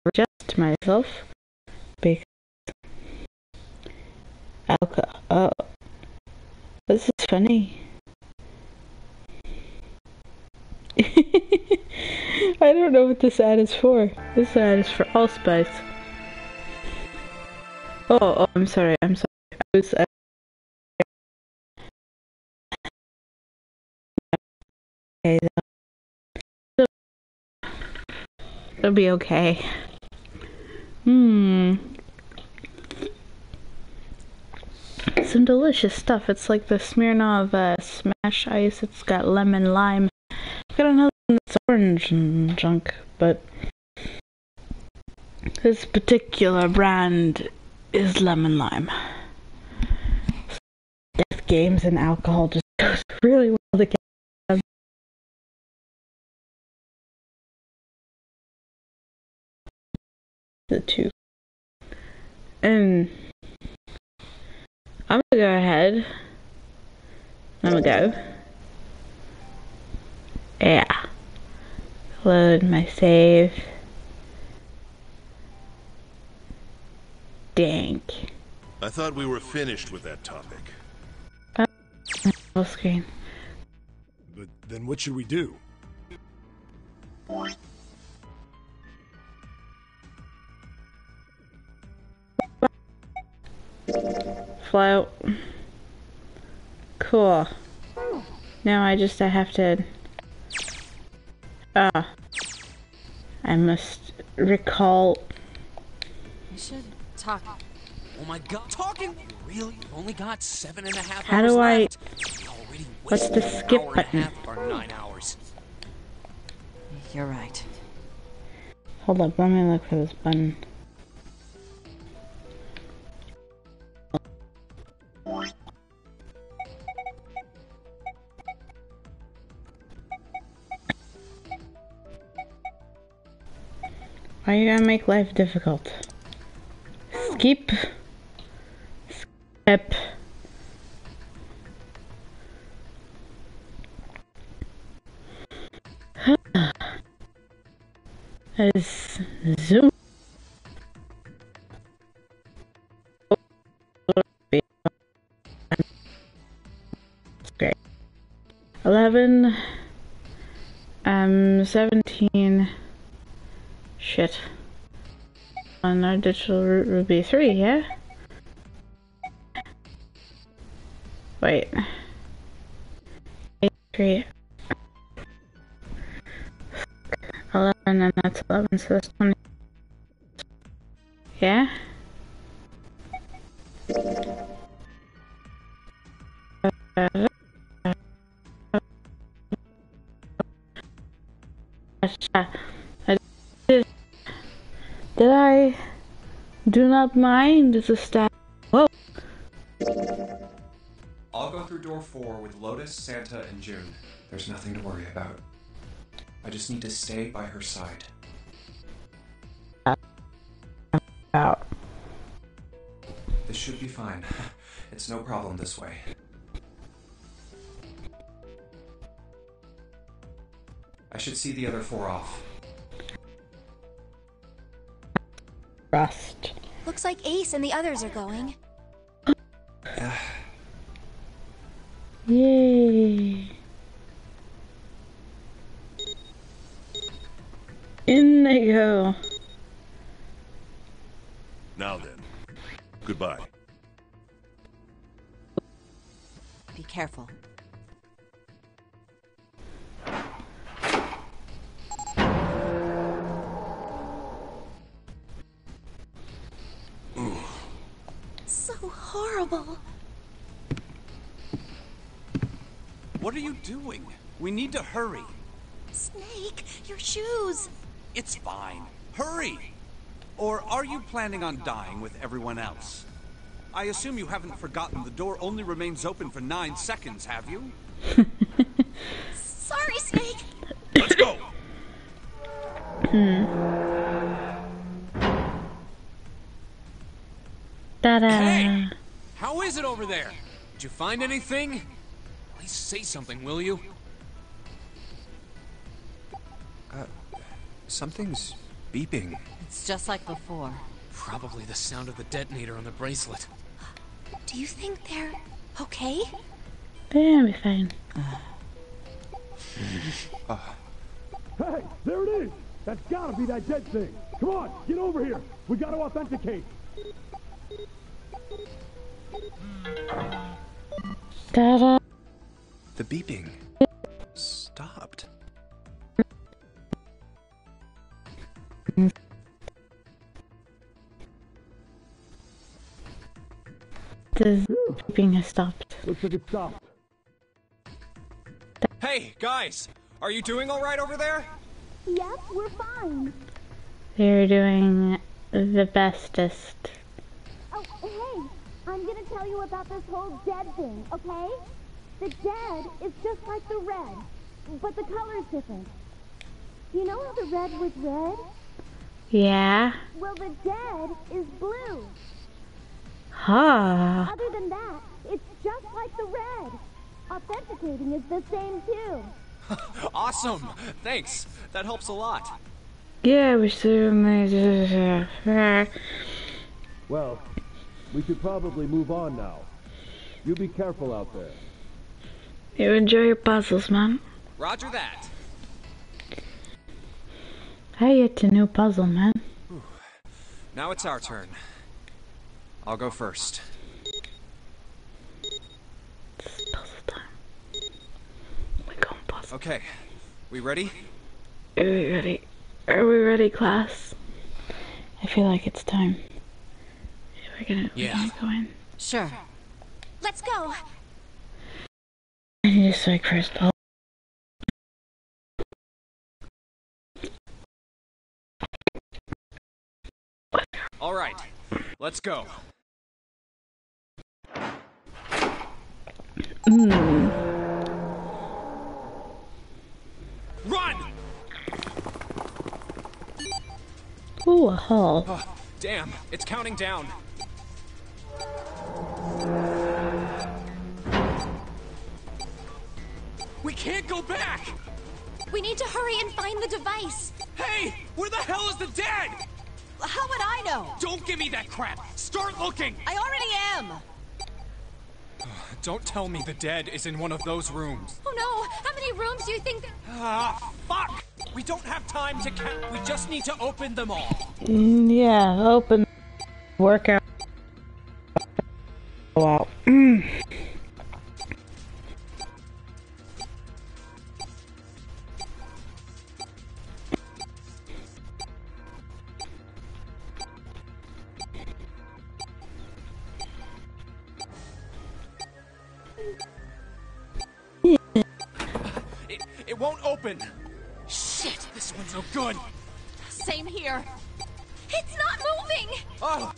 adjust myself because alcohol. Oh, this is funny. I don't know what this ad is for. This ad is for allspice. Oh, I'm sorry. I'm sorry. Okay, it'll be okay. Some delicious stuff. It's like the Smirnoff Smash Ice. It's got lemon lime. I've got another one that's orange and junk, but this particular brand is lemon lime. Death games and alcohol just goes really well together. The two. And I'm gonna go ahead. I'm gonna go. Yeah. Load my save. Dank. I thought we were finished with that topic. Full screen. But then what should we do? Float. Cool. Now I have to... I must recall... We should talk. Oh my god, talking? Really? You've only got 7.5 hours How do I... left. What's the skip button? Or 9 hours. You're right. Hold up, let me look for this button. Why are you gonna make life difficult? Skip. Skip. That is zoom. That's great. 11. 17. Shit. On our digital route would be 3, yeah? Wait. 8, 3. 11, and that's 11, so that's 20. Yeah? Did I do not mind the stat? Whoa! I'll go through door 4 with Lotus, Santa, and June. There's nothing to worry about. I just need to stay by her side. Out. This should be fine. It's no problem this way. I should see the other 4 off. Rust. Looks like Ace and the others are going. Yay. In they go. Now then, goodbye. Be careful. So horrible. What are you doing? We need to hurry. Snake, your shoes. It's fine. Hurry! Or are you planning on dying with everyone else? I assume you haven't forgotten the door only remains open for 9 seconds, have you? Sorry, Snake. Let's go! Ta-da! Hey! How is it over there? Did you find anything? Please say something, will you? Something's beeping. It's just like before. Probably the sound of the detonator on the bracelet. Do you think they're okay? They're gonna be fine. Hey, there it is! That's gotta be that dead thing! Come on, get over here! We gotta authenticate! Ta-da! The beeping stopped. The beeping has stopped. Looks like it stopped. Hey, guys! Are you doing alright over there? Yep, we're fine. They're doing the bestest. Oh, hey, I'm gonna tell you about this whole dead thing, okay? The dead is just like the red, but the color's different. You know how the red was red? Yeah. Well, the dead is blue. Ha. Other than that, it's just like the red. Authenticating is the same too. Awesome! Thanks. That helps a lot. Yeah, we certainly do. Well, we should probably move on now. You be careful out there. You enjoy your puzzles, man. Roger that. I get a new puzzle, man. Now it's our turn. I'll go first. It's puzzle time. We're going puzzle. Okay, we ready? Are we ready? Are we ready, class? I feel like it's time. We're gonna go in. Sure. Let's go. I need to strike first ball. Alright, let's go. Run! Ooh, a hall. Oh, damn, it's counting down. We can't go back! We need to hurry and find the device. Hey, where the hell is the dead? How would I know? Don't give me that crap! Start looking! I already am! Don't tell me the dead is in one of those rooms. Oh no, how many rooms do you think? Ah, fuck! We don't have time to count. We just need to open them all. Yeah, open. Workout. Wow. It won't open. Shit! This one's no good. Same here. It's not moving. Oh,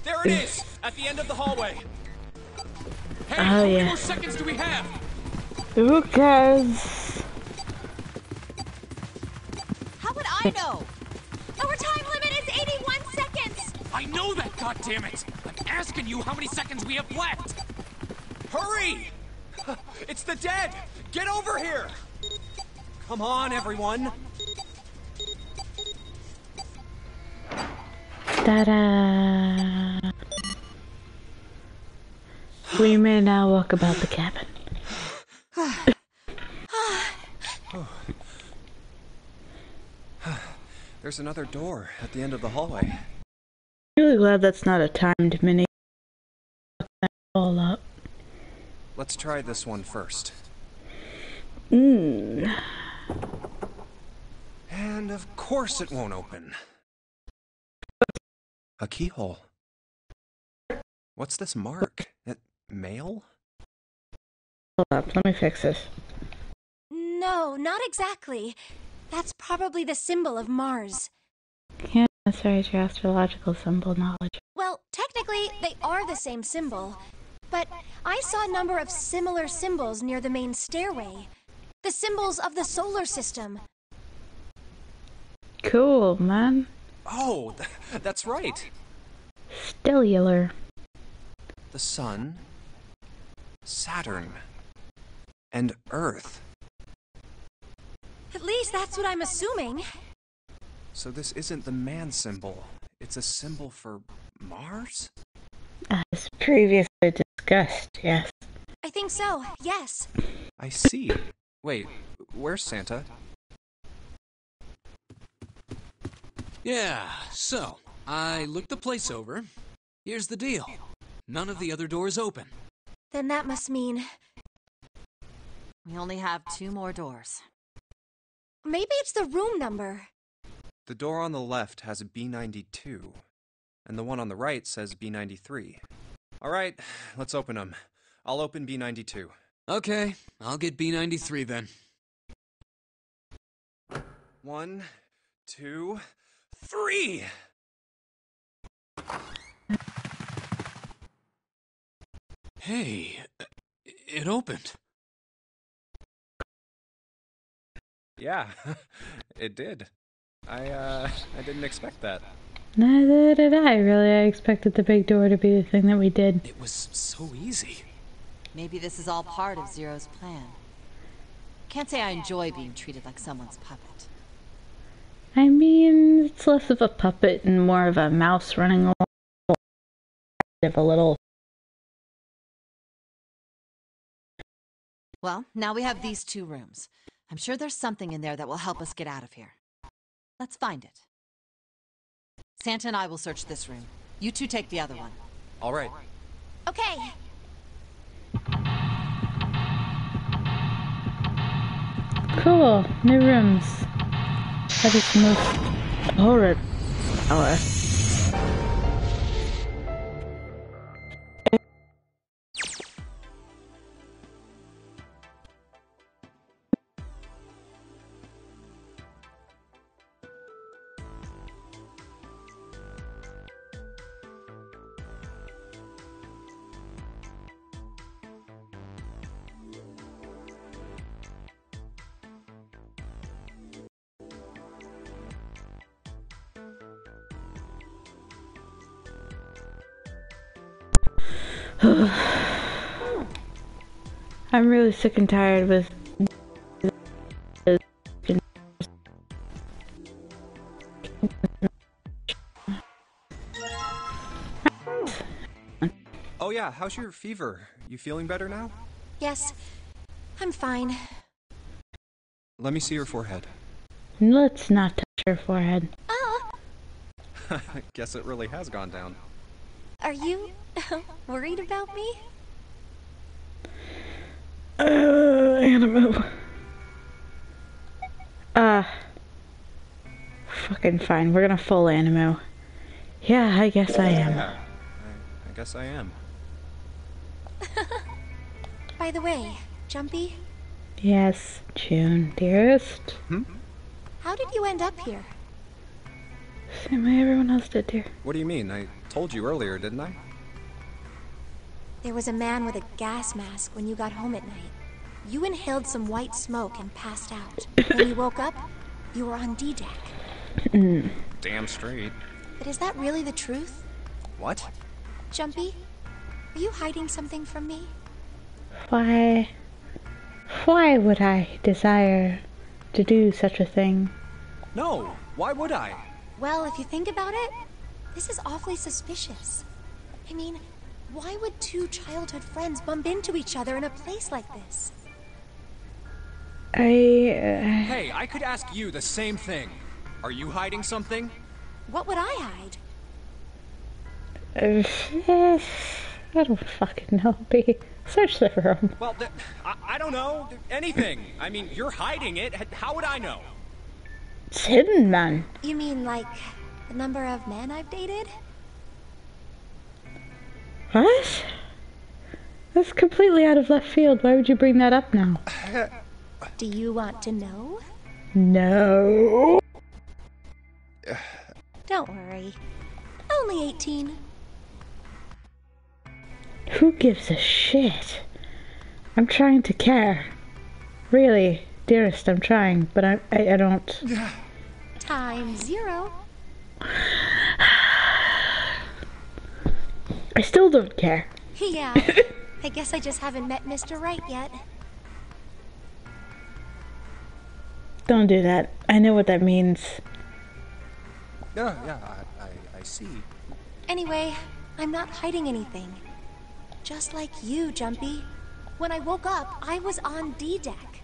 there it is, at the end of the hallway. Hey, Oh, how many yeah. more seconds do we have? Who cares? How would I know? Our time limit is 81 seconds. I know that, goddammit! I'm asking you how many seconds we have left. Hurry! It's the dead! Get over here! Come on, everyone! Ta-da! We may now walk about the cabin. There's another door at the end of the hallway. I'm really glad that's not a timed mini. Fuck that all up. Let's try this one first. Mmm. And of course it won't open. A keyhole. What's this mark? Mail? Hold up, let me fix this. No, not exactly. That's probably the symbol of Mars. Can't necessarily your astrological symbol knowledge. Well, technically, they are the same symbol. But I saw a number of similar symbols near the main stairway. The symbols of the solar system. Cool, man. Oh, that's right. Stellular. The Sun, Saturn, and Earth. At least that's what I'm assuming. So this isn't the man symbol. It's a symbol for Mars? As previously discussed, yes. I think so, yes. I see. Wait, where's Santa? Yeah, so, I looked the place over. Here's the deal. None of the other doors open. Then that must mean... We only have 2 more doors. maybe it's the room number. The door on the left has a B92, and the one on the right says B93. All right, let's open them. I'll open B92. Okay, I'll get B93 then. 1, 2, 3! Hey, it opened. Yeah, it did. I didn't expect that. Neither did I, really. I expected the big door to be the thing that we did. It was so easy. Maybe this is all part of Zero's plan. Can't say I enjoy being treated like someone's puppet. I mean, it's less of a puppet and more of a mouse running along. Of a little... Well, now we have these 2 rooms. I'm sure there's something in there that will help us get out of here. Let's find it. Santa and I will search this room. You 2 take the other one. All right. Okay. Cool, new rooms. That is the most horrid hour. I'm really sick and tired with Oh yeah, how's your fever? You feeling better now? Yes, I'm fine. Let me see your forehead. Let's not touch her forehead. Guess it really has gone down. Are you worried about me? Animo. Fucking fine. We're gonna full Animo. Yeah, I guess I am. Yeah, I guess I am. By the way, Jumpy, Yes, June, dearest. how did you end up here? Same way everyone else did, dear. What do you mean? I told you earlier, didn't I? There was a man with a gas mask when you got home at night. You inhaled some white smoke and passed out. When you woke up, you were on D-Deck. Damn straight. But is that really the truth? What? Jumpy, are you hiding something from me? Why would I desire to do such a thing? No, why would I? Well, if you think about it, this is awfully suspicious. I mean, why would 2 childhood friends bump into each other in a place like this? Hey, I could ask you the same thing. Are you hiding something? What would I hide? I don't fucking know, B. Search the room. Well, I don't know. Anything. I mean, you're hiding it. How would I know? It's hidden, man. You mean like the number of men I've dated? What? That's completely out of left field. Why would you bring that up now? Do you want to know? No. Don't worry. Only 18. Who gives a shit? I'm trying to care. Really, dearest, I'm trying, but I don't. Time 0. I still don't care. Yeah. I guess I just haven't met Mr. Right yet. Don't do that. I know what that means. Yeah, I see. Anyway, I'm not hiding anything. Just like you, Jumpy. When I woke up, I was on D-Deck.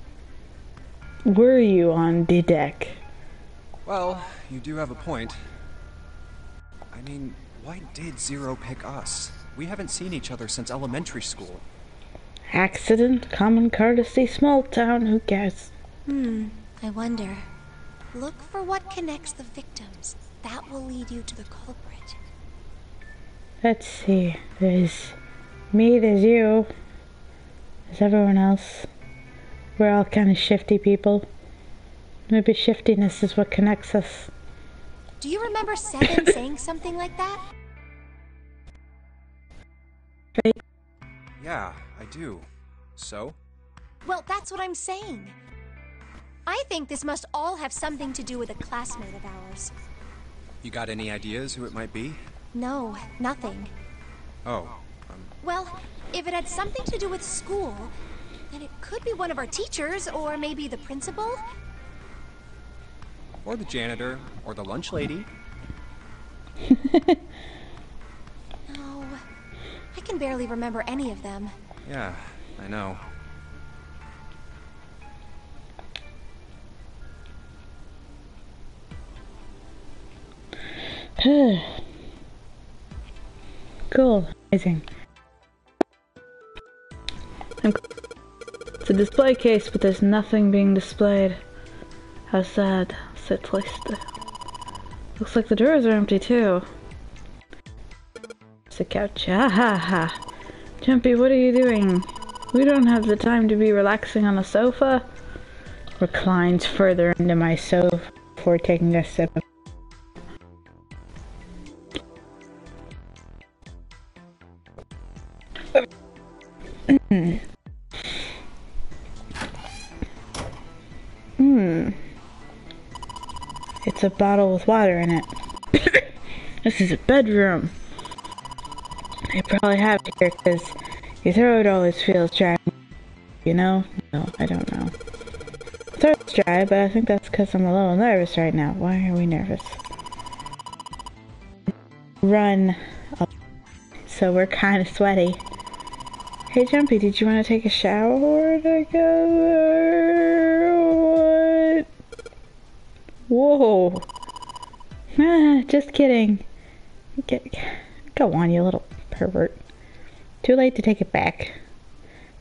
Were you on D-Deck? Well, you do have a point. I mean, why did Zero pick us? We haven't seen each other since elementary school. Accident, common courtesy, small town, who cares? I wonder. Look for what connects the victims. That will lead you to the culprit. Let's see. There's me, there's you. There's everyone else. We're all kind of shifty people. Maybe shiftiness is what connects us. Do you remember Seven saying something like that? Yeah, I do. So? Well, that's what I'm saying. I think this must all have something to do with a classmate of ours. You got any ideas who it might be? No, nothing. Oh, Well, if it had something to do with school, then it could be one of our teachers, or maybe the principal. or the janitor, or the lunch lady. No, I can barely remember any of them. Yeah, I know. Cool. Amazing. It's a display case, but there's nothing being displayed. How sad. So placed. Looks like the drawers are empty too. It's a couch. Ah ha ha. Jumpy, what are you doing? We don't have the time to be relaxing on a sofa. Reclines further into my sofa before taking a sip of It's a bottle with water in it. This is a bedroom. They probably have it here because your throat always feels dry. You know? No, I don't know. Throat's dry, but I think that's because I'm a little nervous right now. Why are we nervous? Run. So we're kind of sweaty. Hey Jumpy, did you want to take a shower together? What? Whoa. Ah, just kidding. Go on, you little pervert. Too late to take it back.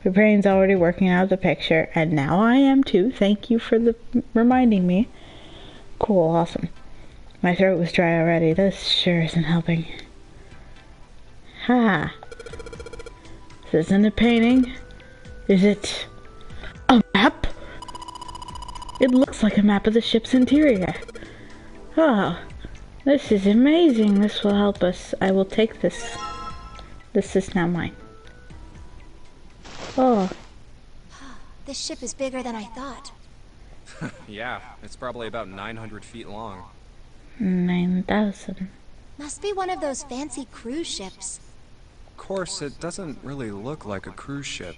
My brain's already working out the picture, and now I am too. Thank you for reminding me. Cool, awesome. My throat was dry already. This sure isn't helping. Ha. This isn't a painting. Is it a map? It looks like a map of the ship's interior. Oh, this is amazing. This will help us. I will take this. This is now mine. Oh. This ship is bigger than I thought. Yeah, it's probably about 900 feet long. 9,000. Must be one of those fancy cruise ships. Of course, it doesn't really look like a cruise ship.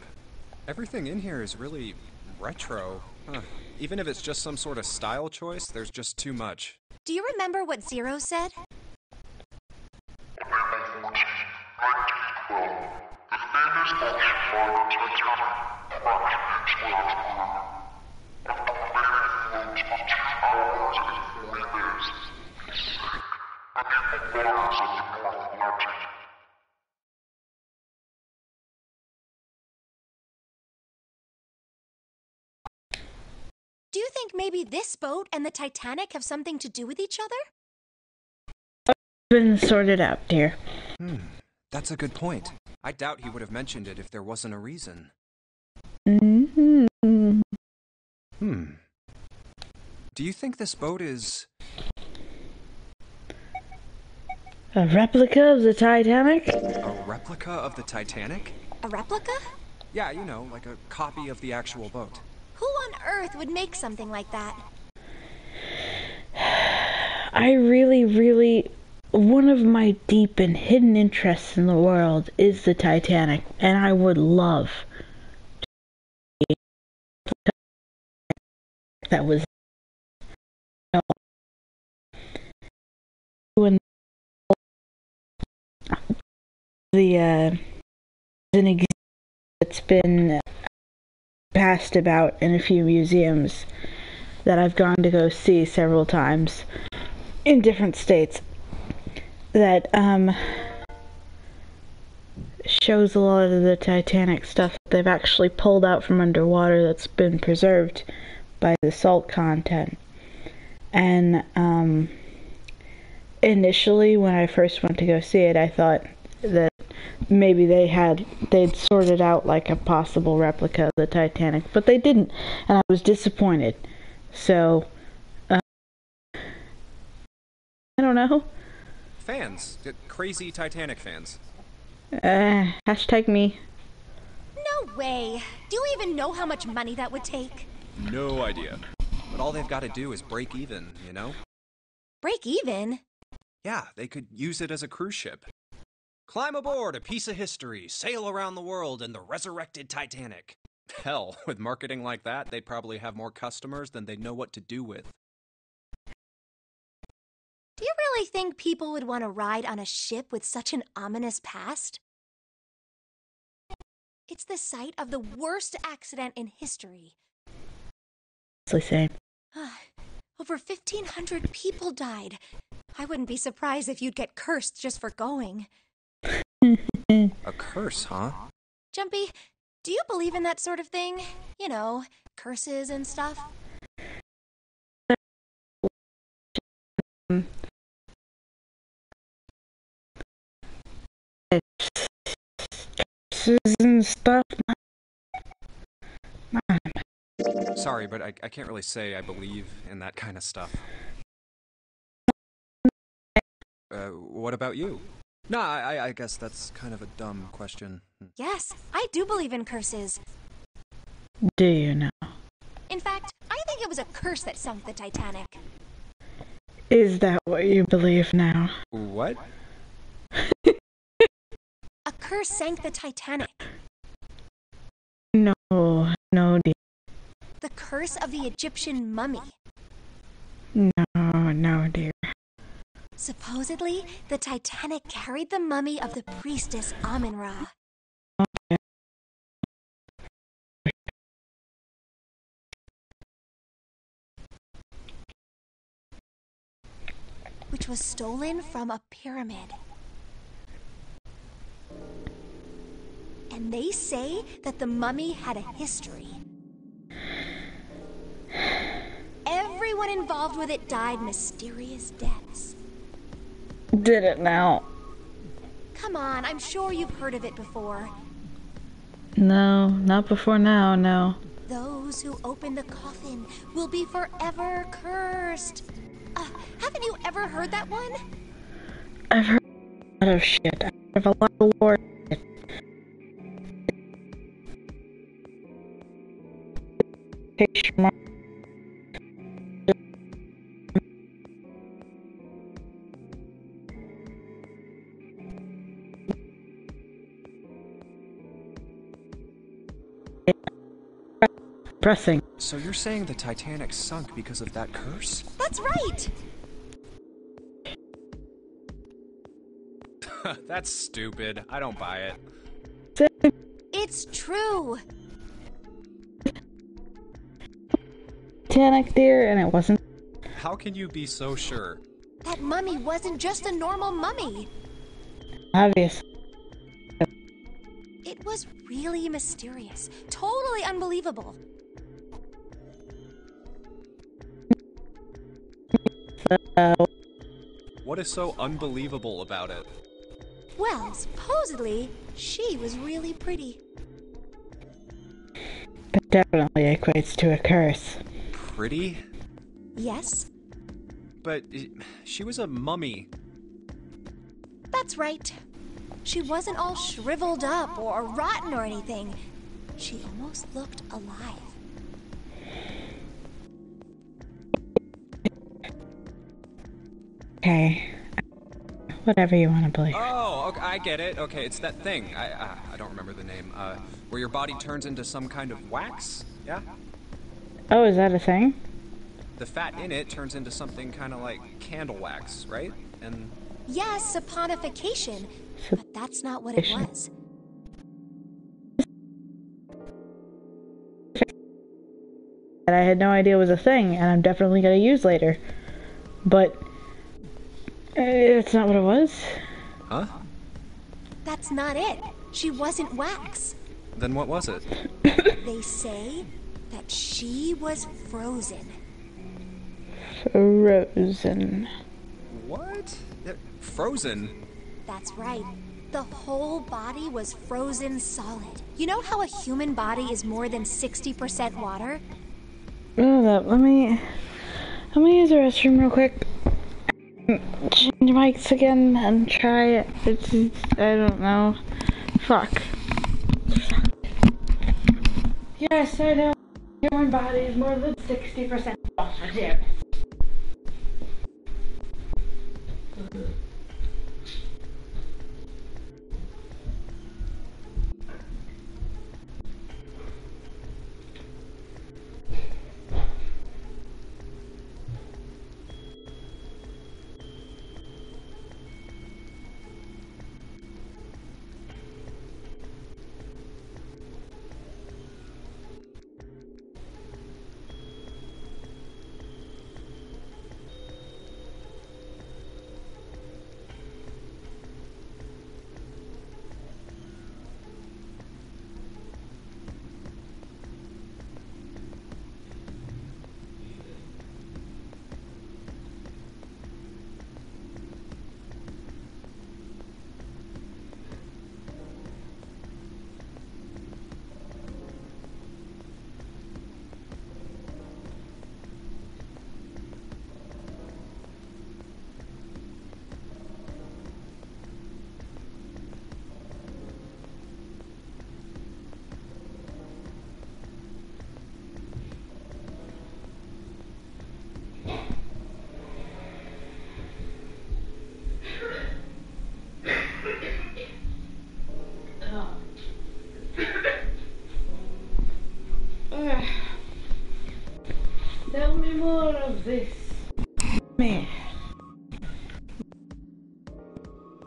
Everything in here is really retro. Huh. Even if it's just some sort of style choice, there's just too much. Do you remember what Zero said? Do you think maybe this boat and the Titanic have something to do with each other? Been sorted out, dear. That's a good point. I doubt he would have mentioned it if there wasn't a reason. Do you think this boat is... A replica of the Titanic? a replica of the Titanic? A replica? Yeah, you know, like a copy of the actual boat. Who on earth would make something like that? I really... One of my deep and hidden interests in the world is the Titanic, and I would love to that was when the an exhibit that's been passed about in a few museums that I've gone to go see several times in different states that shows a lot of the Titanic stuff that they've actually pulled out from underwater that's been preserved by the salt content. And initially when I first went to go see it, I thought that maybe they'd sorted out like a possible replica of the Titanic, but they didn't, and I was disappointed. So I don't know. Fans, crazy Titanic fans. Hashtag me. No way. Do you even know how much money that would take? No idea. But all they've got to do is break even, you know? Break even? Yeah, they could use it as a cruise ship. Climb aboard a piece of history, sail around the world in the resurrected Titanic. Hell, with marketing like that, they'd probably have more customers than they'd know what to do with. Do you really think people would want to ride on a ship with such an ominous past? It's the site of the worst accident in history. Same. Over 1,500 people died. I wouldn't be surprised if you'd get cursed just for going. A curse, huh? Jumpy, do you believe in that sort of thing? You know, curses and stuff? Curses and stuff. Sorry, but I can't really say I believe in that kind of stuff. What about you? No, I guess that's kind of a dumb question. Yes, I do believe in curses. Do you know? In fact, I think it was a curse that sunk the Titanic. Is that what you believe now? What? A curse sank the Titanic. No, dear. The curse of the Egyptian mummy. No, dear. Supposedly, the Titanic carried the mummy of the priestess Amun-Ra. Which was stolen from a pyramid. And they say that the mummy had a history. Everyone involved with it died mysterious deaths. Did it now? Come on, I'm sure you've heard of it before. No, not before now, no. Those who open the coffin will be forever cursed. Haven't you ever heard that one? I've heard a lot of shit. I've heard a lot of lore shit. Picture mark. Pressing. So you're saying the Titanic sunk because of that curse? That's right! That's stupid. I don't buy it. It's true! Titanic, dear, and it wasn't. How can you be so sure? That mummy wasn't just a normal mummy. Obvious. It was really mysterious. Totally unbelievable. What is so unbelievable about it? Well, supposedly, she was really pretty. But definitely equates to a curse. Pretty? Yes? But she was a mummy. That's right. She wasn't all shriveled up or rotten or anything. She almost looked alive. Okay. Whatever you want to believe. Oh, okay, I get it. Okay, it's that thing. I don't remember the name. Where your body turns into some kind of wax? Yeah? Oh, is that a thing? The fat in it turns into something kind of like candle wax, right? and... Yes, saponification, but that's not what it was. That I had no idea was a thing, and I'm definitely gonna use later. But it's not what it was. Huh? That's not it. She wasn't wax. Then what was it? They say that she was frozen. Frozen. What? Frozen? That's right. The whole body was frozen solid. You know how a human body is more than 60% water? Hold up, let me use the restroom real quick. Change mics again and try it. It's I don't know. Fuck. Yes, I know. Human body is more than 60% water. Damn it. Tell me more of this. Me.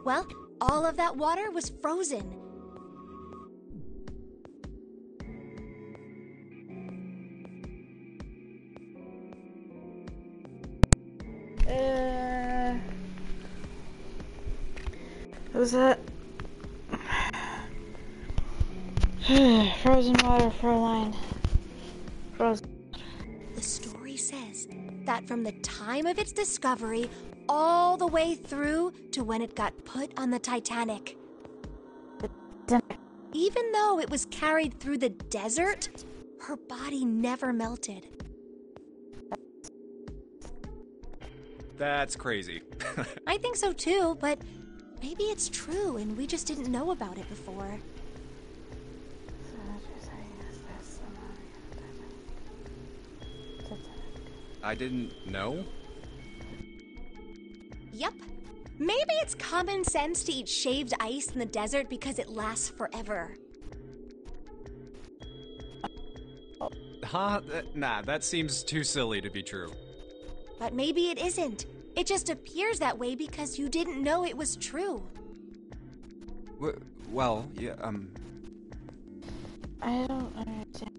Well, all of that water was frozen. Was that frozen water for a line? Frozen. The story says that from the time of its discovery all the way through to when it got put on the Titanic. Even though it was carried through the desert, her body never melted. That's crazy. I think so too, but maybe it's true and we just didn't know about it before. I didn't know? Yep. Maybe it's common sense to eat shaved ice in the desert because it lasts forever. Huh? Nah, that seems too silly to be true. But maybe it isn't. It just appears that way because you didn't know it was true. Well, yeah, I don't understand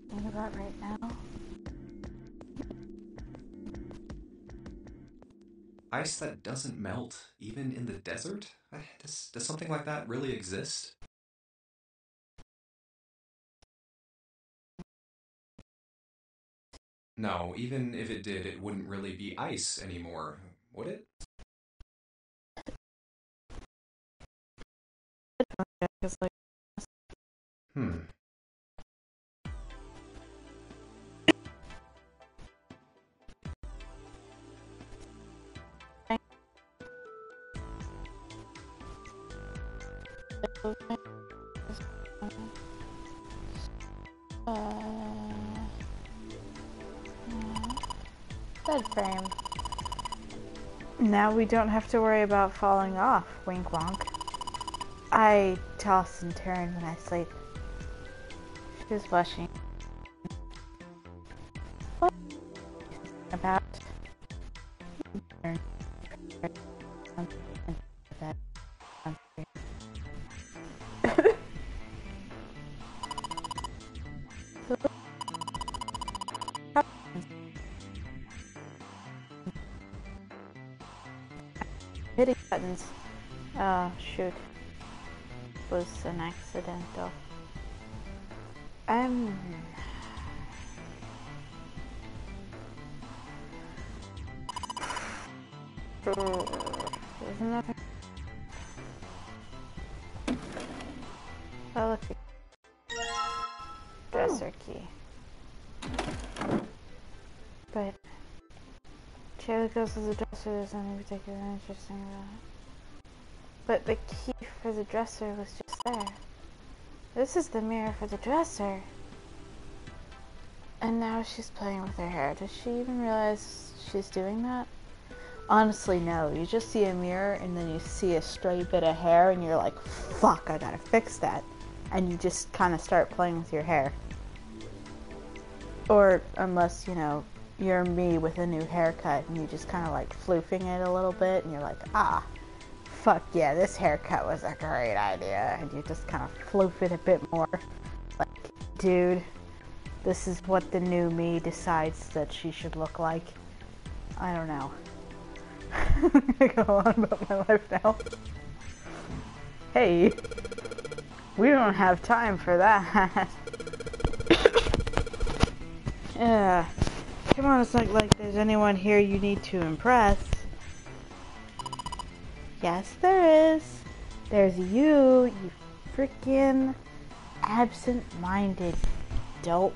what you're about right now. Ice that doesn't melt, even in the desert? Does something like that really exist? No, even if it did, it wouldn't really be ice anymore, would it? Hmm. Bed frame. Now we don't have to worry about falling off, wink wonk. I toss and turn when I sleep. She's blushing. What about? hitting buttons. Oh, shoot. Was an accidental. There's nothing. Oh, look. Dresser key. But chair that goes to the dresser, there's nothing particularly interesting about it. But the key for the dresser was just there. This is the mirror for the dresser. And now she's playing with her hair. Does she even realize she's doing that? Honestly, no. You just see a mirror and then you see a stray bit of hair and you're like, fuck, I gotta fix that. And you just kind of start playing with your hair. Or unless, you know, you're me with a new haircut and you just kind of like floofing it a little bit and you're like, ah, fuck yeah, this haircut was a great idea. And you just kind of floof it a bit more. Like, dude, this is what the new me decides that she should look like. I don't know. I'm gonna go on about my life now. Hey, we don't have time for that. Yeah. Come on, it's not like there's anyone here you need to impress. Yes, there is. There's you freaking absent-minded dolt.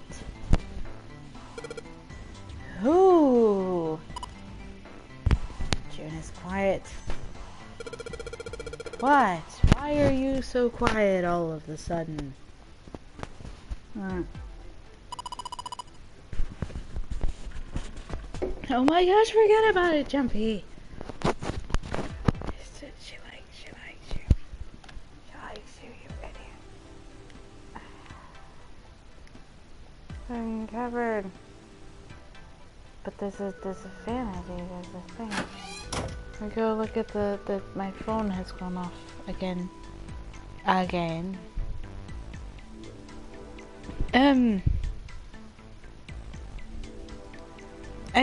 Ooh. June is quiet. What? Why are you so quiet all of a sudden? Oh my gosh, forget about it, Jumpy. She likes you. She likes you, you idiot. I'm covered. But there's a fan idea, there's a thing. We go look at my phone has gone off again. I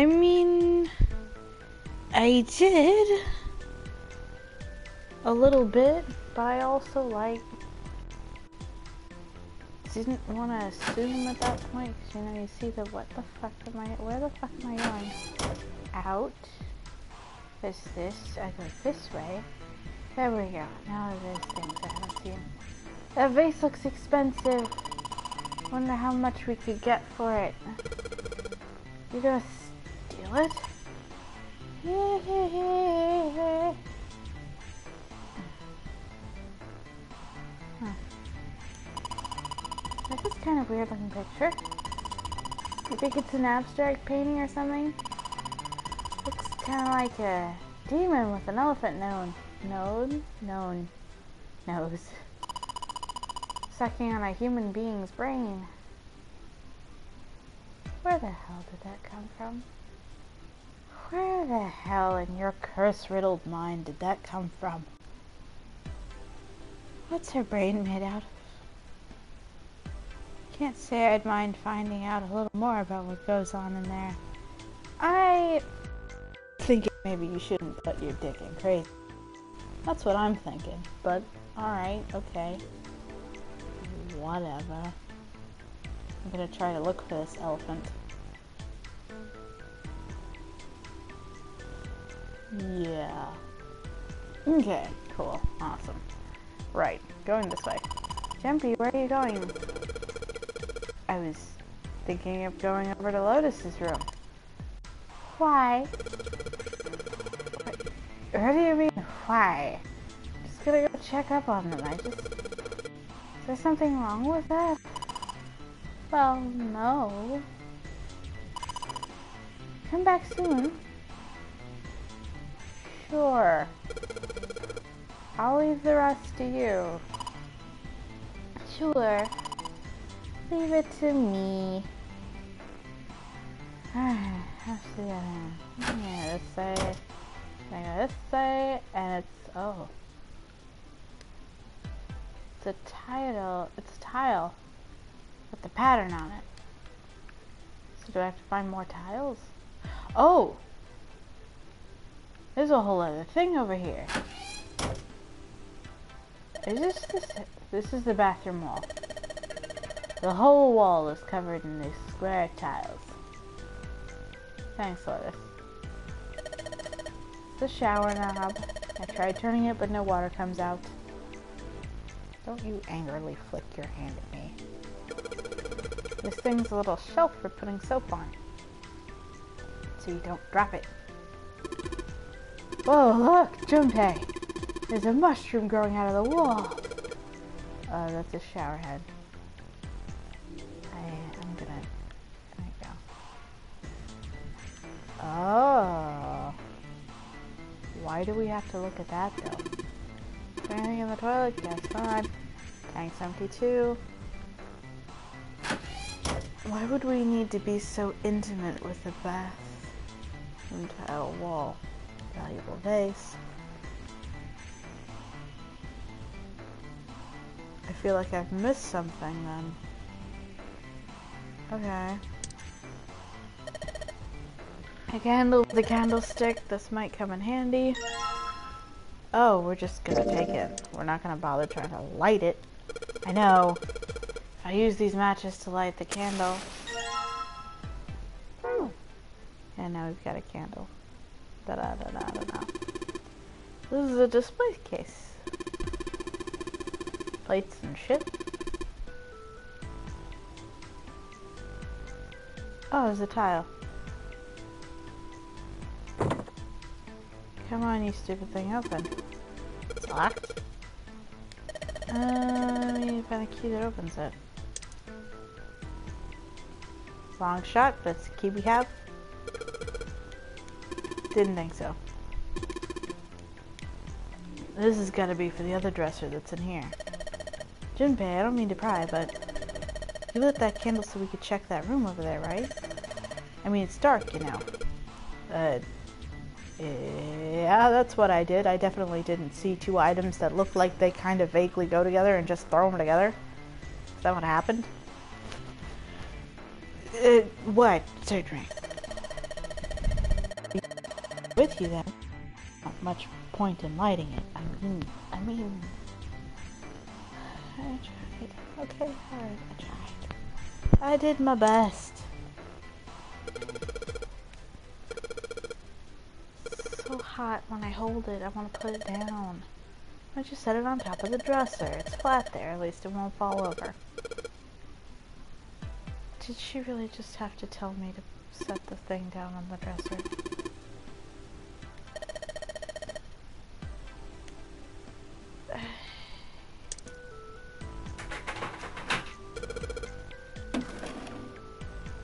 mean, I did a little bit, but I also like didn't want to assume at that point, because you know, you see the where the fuck am I going? Out. There's this, I go this way. There we go. Now there's things I haven't seen. That vase looks expensive. Wonder how much we could get for it. You gonna steal it? This is kind of weird looking picture. You think it's an abstract painting or something? Looks kind of like a demon with an elephant nose. Sucking on a human being's brain. Where the hell did that come from? Where the hell in your curse-riddled mind did that come from? What's her brain made out of? Can't say I'd mind finding out a little more about what goes on in there. I think maybe you shouldn't let your dick in crazy. That's what I'm thinking, but alright, okay. Whatever. I'm gonna try to look for this elephant. Yeah. Okay, cool. Awesome. Right, going this way. Jumpy, where are you going? I was thinking of going over to Lotus's room. Why? What do you mean, why? Just gonna go check up on them. Is there something wrong with that? Well, no. Come back soon. Sure. I'll leave the rest to you. Sure. Leave it to me. Let's see that in. Yeah, this way. I go this way, and it's, oh. It's a tile with the pattern on it. So do I have to find more tiles? Oh! There's a whole other thing over here. This is the bathroom wall. The whole wall is covered in these square tiles. Thanks, Lotus. The shower knob. I tried turning it, but no water comes out. Don't you angrily flick your hand at me. This thing's a little shelf for putting soap on, so you don't drop it. Whoa, look, Junpei! There's a mushroom growing out of the wall. That's a shower head. I'm gonna... There you go. Oh. Why do we have to look at that, though? Is there anything in the toilet? Yes, fine. Tank's empty, too. Why would we need to be so intimate with the bath and tile wall? Valuable vase. I feel like I've missed something then. Okay. A candle with a candlestick. This might come in handy. Oh, we're just gonna take it. We're not gonna bother trying to light it. I know. I use these matches to light the candle. And now we've got a candle. Da-da-da-da-da-da. This is a display case. Plates and shit. Oh, there's a tile. Come on, you stupid thing, open. It's locked. I need to find a key that opens it. Long shot, but it's the key we have. Didn't think so. This has got to be for the other dresser that's in here. Junpei, I don't mean to pry, but you lit that candle so we could check that room over there, right? I mean, it's dark, you know. Yeah, that's what I did. I definitely didn't see two items that looked like they kind of vaguely go together and just throw them together. Is that what happened? What? So drink. With you then. Not much point in lighting it. I mean... I tried. Okay, alright, I tried. I did my best. So hot when I hold it. I want to put it down. I just set it on top of the dresser. It's flat there. At least it won't fall over. Did she really just have to tell me to set the thing down on the dresser?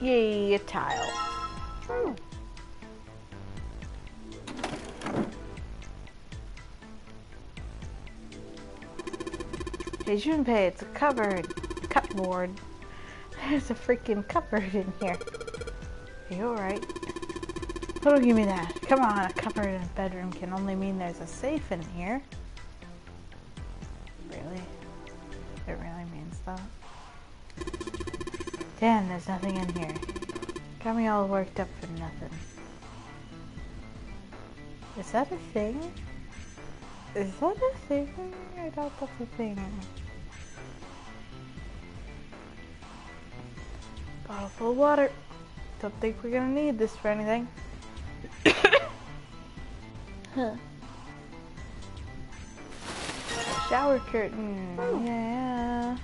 Yay, a tile. Hey Junpei, it's a cupboard. There's a freaking cupboard in here. Are you alright? Oh, don't give me that. Come on, a cupboard in a bedroom can only mean there's a safe in here. Really? It really means that? Damn, there's nothing in here. Got me all worked up for nothing. Is that a thing? Is that a thing? I doubt that's a thing. Bottle full of water. Don't think we're gonna need this for anything. Huh. Shower curtain. Yeah.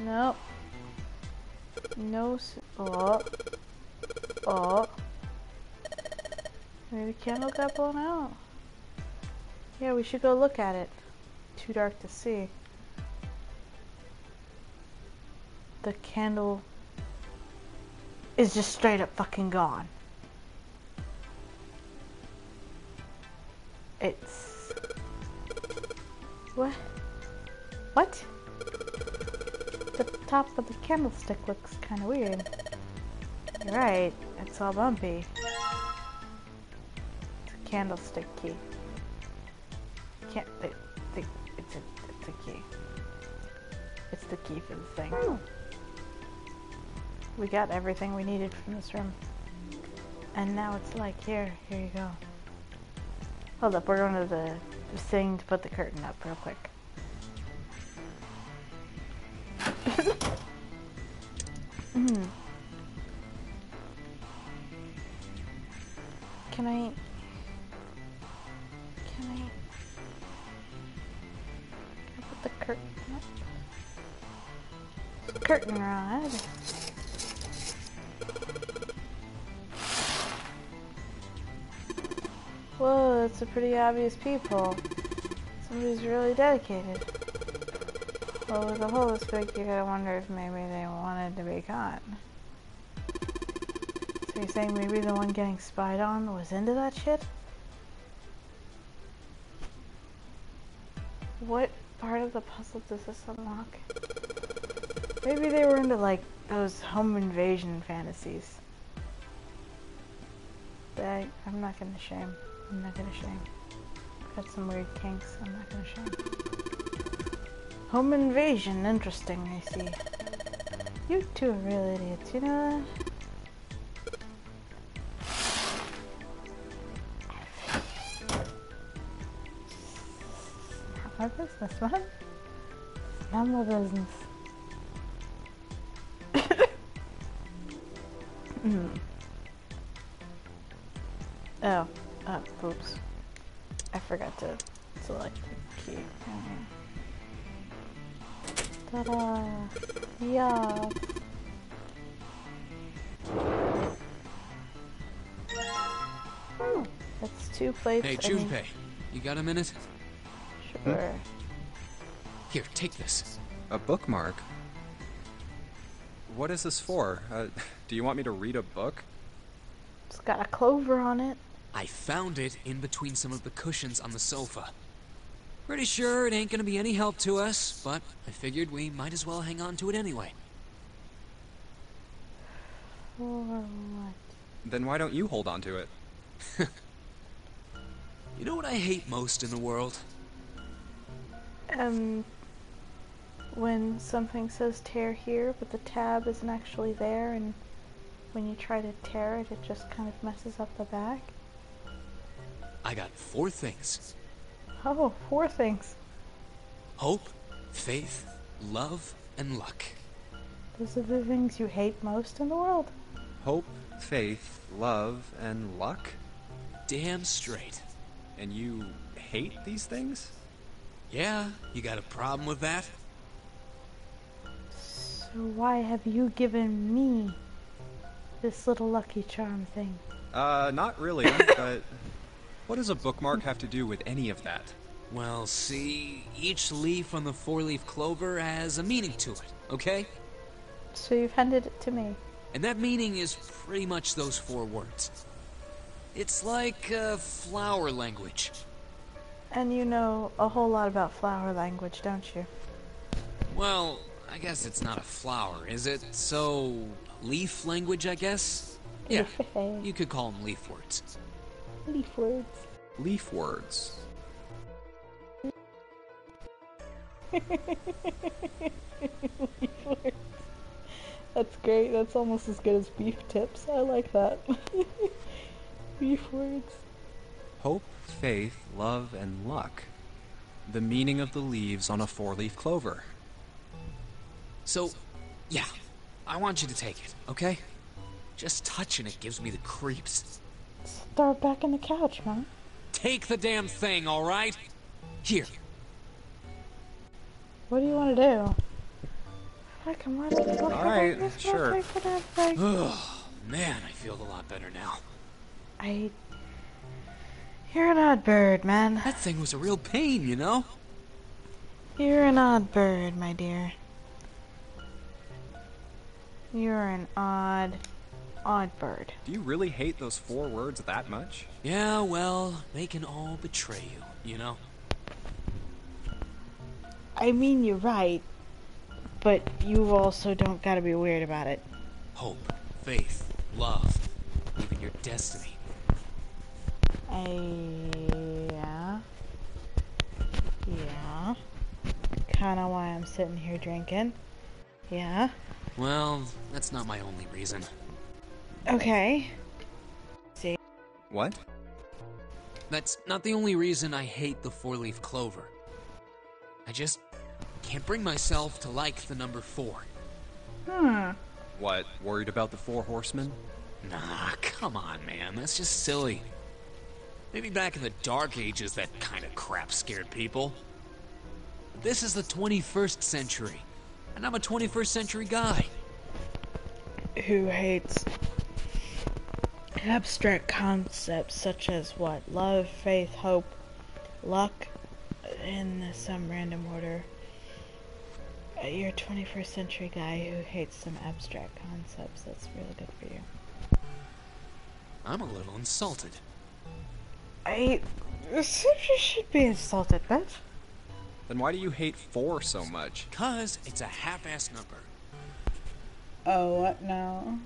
Nope. No. Oh. Maybe the candle got blown out. Yeah, we should go look at it. Too dark to see. The candle is just straight up fucking gone. It's... What? What? The top of the candlestick looks kind of weird. You're right, it's all bumpy. It's a candlestick key. It's a key. It's the key for the thing. We got everything we needed from this room. And now it's like, here you go. Hold up, we're going to the thing to put the curtain up real quick. Can I put the curtain up? Curtain rod. Whoa, that's a pretty obvious peephole. Somebody's really dedicated. Well, with a hole this big, you gotta wonder if maybe they wanted to be caught. So you're saying maybe the one getting spied on was into that shit? What part of the puzzle does this unlock? Maybe they were into, like, those home invasion fantasies. But I'm not gonna shame. I'm not gonna shame. Got some weird kinks. I'm not gonna shame. Home invasion, interesting, I see. You two are real idiots, you know that? Not my business, man. Not my business. Oh, oops. I forgot to select the key. Ta-da! Yeah! That's 2 plates. Hey, Junpei, you got a minute? Sure. Here, take this. A bookmark? What is this for? Do you want me to read a book? It's got a clover on it. I found it in between some of the cushions on the sofa. Pretty sure it ain't gonna be any help to us, but I figured we might as well hang on to it anyway. For what? Then why don't you hold on to it? You know what I hate most in the world? When something says tear here, but the tab isn't actually there, and when you try to tear it, it just kind of messes up the back. I got 4 things. Oh, 4 things. Hope, faith, love, and luck. Those are the things you hate most in the world. Hope, faith, love, and luck? Damn straight. And you hate these things? Yeah, you got a problem with that? So why have you given me this little Lucky Charm thing? Not really, but what does a bookmark have to do with any of that? Well, see, each leaf on the 4-leaf clover has a meaning to it, okay? So you've handed it to me. And that meaning is pretty much those 4 words. It's like flower language. And you know a whole lot about flower language, don't you? Well, I guess it's not a flower, is it? So, leaf language, I guess? Yeah, you could call them leaf words. Leaf words. Leaf words. Leaf words. That's great. That's almost as good as beef tips. I like that. Beef words. Hope, faith, love, and luck. The meaning of the leaves on a 4-leaf clover. So, yeah, I want you to take it, okay? Just touching it gives me the creeps. Throw it back in the couch, man. Take the damn thing, alright? Here. What do you want to do? Alright, sure. Oh, man, I feel a lot better now. You're an odd bird, man. That thing was a real pain, you know? You're an odd bird, my dear. You're an odd bird. Do you really hate those 4 words that much? Yeah, well, they can all betray you, you know? I mean, you're right, but you also don't gotta be weird about it. Hope, faith, love, even your destiny. Yeah. Kinda why I'm sitting here drinking. Yeah. Well, that's not my only reason. Okay. See? What? That's not the only reason I hate the four-leaf clover. I just can't bring myself to like the number 4. What, worried about the Four Horsemen? Nah, come on, man. That's just silly. Maybe back in the Dark Ages that kind of crap scared people. But this is the 21st century, and I'm a 21st century guy. Who hates abstract concepts such as what? Love, faith, hope, luck, in some random order. You're a 21st century guy who hates some abstract concepts. That's really good for you. I'm a little insulted. You should be insulted, bitch. Then why do you hate 4 so much? 'Cause it's a half-ass number. Oh, what now?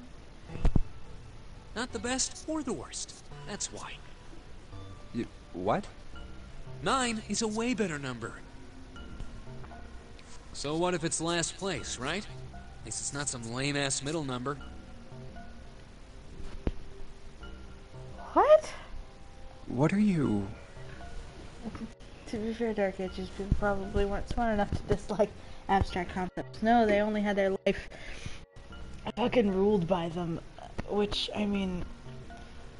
Not the best or the worst. That's why. What? 9 is a way better number. So what if it's last place, right? At least it's not some lame-ass middle number. What? What are you... To be fair, Dark Ages people probably weren't smart enough to dislike abstract concepts. No, they only had their life fucking ruled by them. Which, I mean,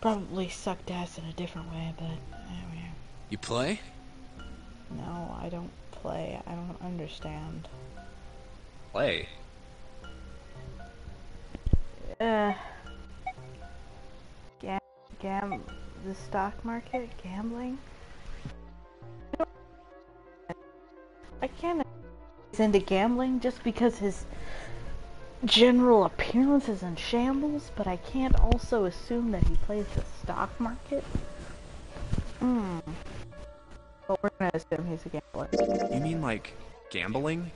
probably sucked ass in a different way, but, I mean... You play? No, I don't play. I don't understand. Play? The stock market? Gambling? I can't he's into gambling just because his general appearance is in shambles, but I can't also assume that he plays the stock market. But we're gonna assume he's a gambler. You mean like gambling?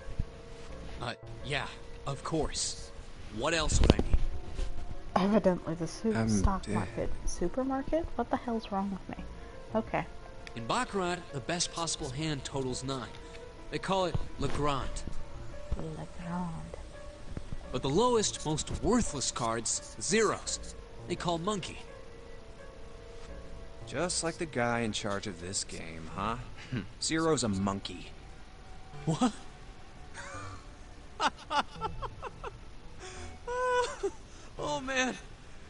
Yeah, of course. What else would I mean? Evidently the stock market. Supermarket? What the hell's wrong with me? Okay. In Baccarat, the best possible hand totals 9. They call it Le Grand. Le Grand. But the lowest, most worthless cards, zeros. They call Monkey. Just like the guy in charge of this game, huh? Zero's a monkey. What? Oh man,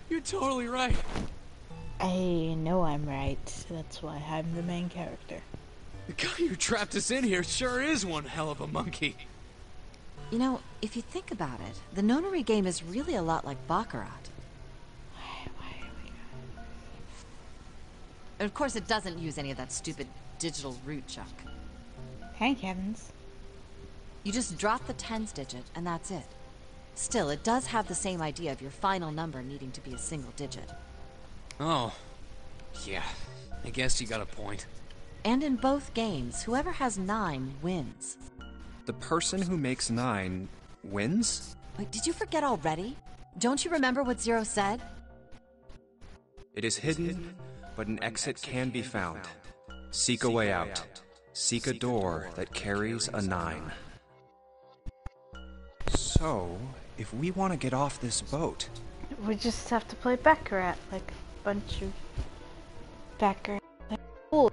you're totally right. I know I'm right. That's why I'm the main character. The guy who trapped us in here sure is one hell of a monkey. You know, if you think about it, the nonary game is really a lot like Baccarat. Of course, it doesn't use any of that stupid digital root junk. Thank heavens. You just drop the tens digit, and that's it. Still, it does have the same idea of your final number needing to be a single digit. Oh, yeah. I guess you got a point. And in both games, whoever has 9 wins. The person who makes 9 wins? Wait, did you forget already? Don't you remember what Zero said? It is hidden, but an exit can be found. Seek a way out. Seek a door that carries a 9. So, if we want to get off this boat... We just have to play Baccarat like a bunch of Baccarat fools.